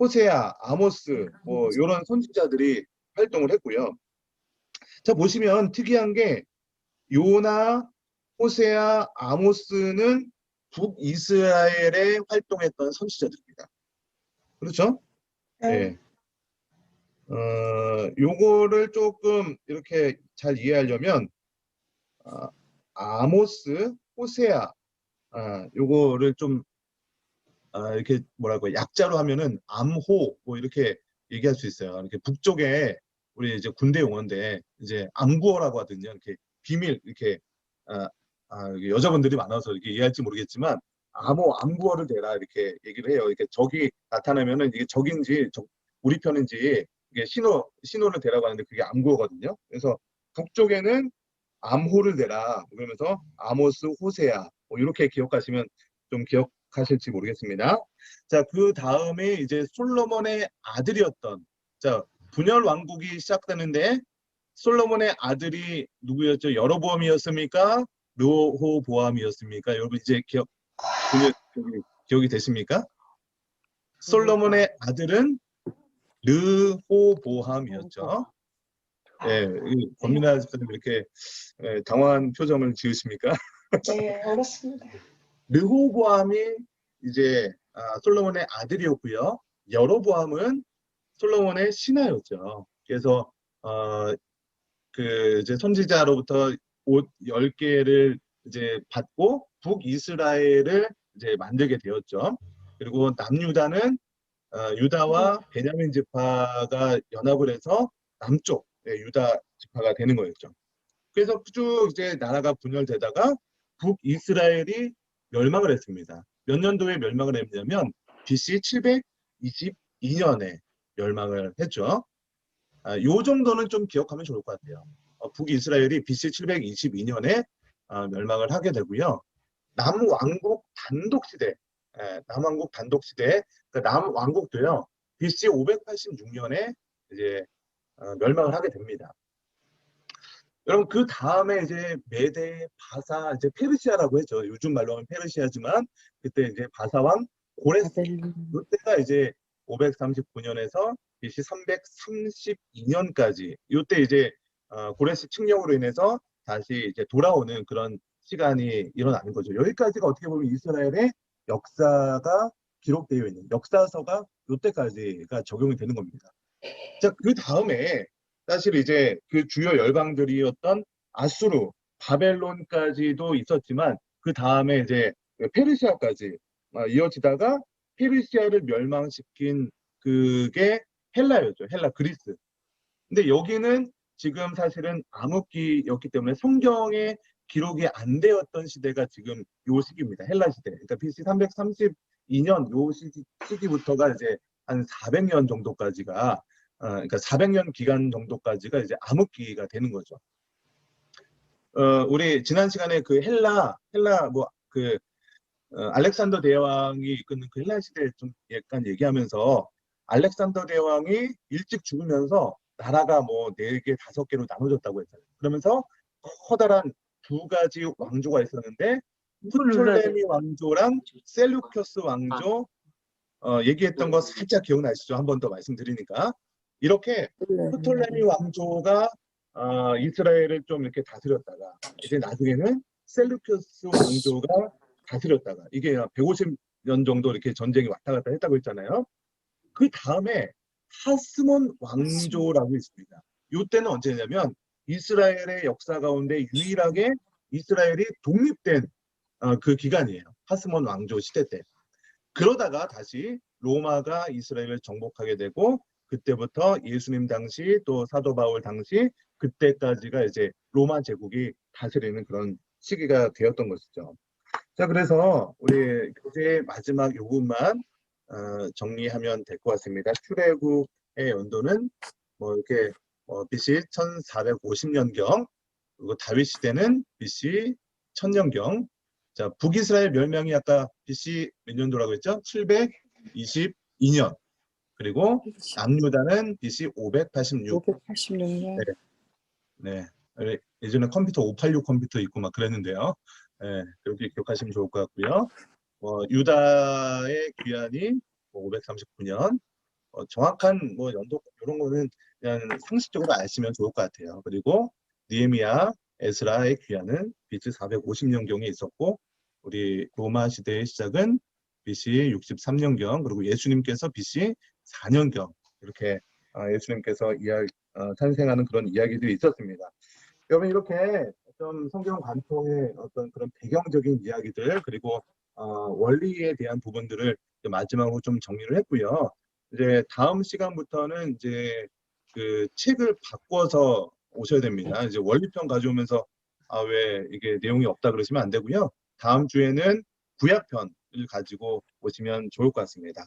호세아, 아모스 뭐 이런 선지자들이 활동을 했고요. 자, 보시면 특이한 게 요나, 호세아, 아모스는 북이스라엘에 활동했던 선지자들입니다. 그렇죠? 예. 요거를 조금 이렇게 잘 이해하려면 아모스, 호세아 요거를 좀 이렇게 뭐라고 약자로 하면은 암호 뭐 이렇게 얘기할 수 있어요. 이렇게 북쪽에 우리 이제 군대 용어인데 이제 암구어라고 하거든요. 이렇게 비밀 이렇게 이게 여자분들이 많아서 이렇게 이해할지 모르겠지만 암구어를 대라 이렇게 얘기를 해요. 이렇게 적이 나타나면은 이게 적인지 우리 편인지 이게 신호를 대라고 하는데 그게 암구어거든요. 그래서 북쪽에는 암호를 대라 그러면서 아모스, 호세아 뭐 이렇게 기억하시면 좀 기억하실지 모르겠습니다. 자, 그 다음에 이제 솔로몬의 아들이었던 자 분열 왕국이 시작되는데 솔로몬의 아들이 누구였죠? 여로보암이었습니까? 르호보암이었습니까? 여러분 이제 기억이 되십니까? 솔로몬의 아들은 르호보암이었죠. 예, 권민아 집사님 이렇게 당황한 표정을 지으십니까? 네, 어렵습니다. 르호보암이 이제 솔로몬의 아들이었고요. 여로보암은 솔로몬의 신하였죠. 그래서 그 이제 선지자로부터 옷 10개를 이제 받고 북이스라엘을 이제 만들게 되었죠. 그리고 남유다는 유다와 베냐민 지파가 연합을 해서 남쪽 유다 지파가 되는 거였죠. 그래서 쭉 이제 나라가 분열되다가 북이스라엘이 멸망을 했습니다. 몇 년도에 멸망을 했냐면 BC 722년에 멸망을 했죠. 요 정도는 좀 기억하면 좋을 것 같아요. 북이스라엘이 BC 722년에 멸망을 하게 되고요. 남왕국 단독시대, 남왕국 단독시대, 그러니까 남왕국도요. BC 586년에 이제 멸망을 하게 됩니다. 여러분 그 다음에 이제 메데, 바사, 이제 페르시아라고 했죠. 요즘 말로 하면 페르시아지만 그때 이제 바사왕 고레스 이때가 이제 539년에서 BC 332년까지 이때 이제 고레스 칙령으로 인해서 다시 이제 돌아오는 그런 시간이 일어나는 거죠. 여기까지가 어떻게 보면 이스라엘의 역사가 기록되어 있는 역사서가 이때까지가 적용이 되는 겁니다. 자, 그 다음에 사실 이제 그 주요 열방들이었던 아수르, 바벨론까지도 있었지만 그 다음에 이제 페르시아까지 이어지다가 페르시아를 멸망시킨 그게 헬라였죠. 헬라, 그리스. 근데 여기는 지금 사실은 암흑기였기 때문에 성경에 기록이 안 되었던 시대가 지금 요 시기입니다. 헬라 시대. 그러니까 BC 332년 요 시기부터가 이제 한 400년 정도까지가 그러니까 400년 기간 정도까지가 이제 암흑기가 되는 거죠. 우리 지난 시간에 그 헬라 뭐 그 알렉산더 대왕이 이끄는 그 헬라 시대 좀 약간 얘기하면서 알렉산더 대왕이 일찍 죽으면서 나라가 뭐 4개, 5개로 나눠졌다고 했잖아요. 그러면서 커다란 2가지 왕조가 있었는데 프톨레미 왕조랑 셀루커스 왕조 얘기했던 거 살짝 기억나시죠? 한 번 더 말씀드리니까 이렇게 프톨레미 왕조가 이스라엘을 좀 이렇게 다스렸다가 이제 나중에는 셀루커스 왕조가 다스렸다가 이게 150년 정도 이렇게 전쟁이 왔다 갔다 했다고 했잖아요. 그 다음에 하스몬 왕조라고 있습니다. 이때는 언제냐면 이스라엘의 역사 가운데 유일하게 이스라엘이 독립된 그 기간이에요. 하스몬 왕조 시대 때. 그러다가 다시 로마가 이스라엘을 정복하게 되고 그때부터 예수님 당시 또 사도 바울 당시 그때까지가 이제 로마 제국이 다스리는 그런 시기가 되었던 것이죠. 자, 그래서 우리 교재의 마지막 요것만 정리하면 될 것 같습니다. 출애굽의 연도는 뭐 이렇게 BC 1450년경 그리고 다윗 시대는 BC 1000년경. 자, 북이스라엘 멸망이 아까 BC 몇 년도라고 했죠? 722년. 그리고 남유다는 BC 586. 586년. 네. 예전에 컴퓨터 586 컴퓨터 있고 막 그랬는데요. 네, 그렇게 기억하시면 좋을 것 같고요. 유다의 귀환이 539년. 정확한 뭐 연도 이런 거는 그냥 상식적으로 아시면 좋을 것 같아요. 그리고 느헤미야, 에스라의 귀환은 BC 450년경에 있었고, 우리 로마 시대의 시작은 BC 63년경, 그리고 예수님께서 BC 4년경 이렇게 예수님께서 탄생하는 그런 이야기들이 있었습니다. 여러분 이렇게 좀 성경 관통의 어떤 그런 배경적인 이야기들 그리고 원리에 대한 부분들을 마지막으로 좀 정리를 했고요. 이제 다음 시간부터는 이제 그 책을 바꿔서 오셔야 됩니다. 이제 원리편 가져오면서 왜 이게 내용이 없다 그러시면 안 되고요. 다음 주에는 구약편을 가지고 오시면 좋을 것 같습니다.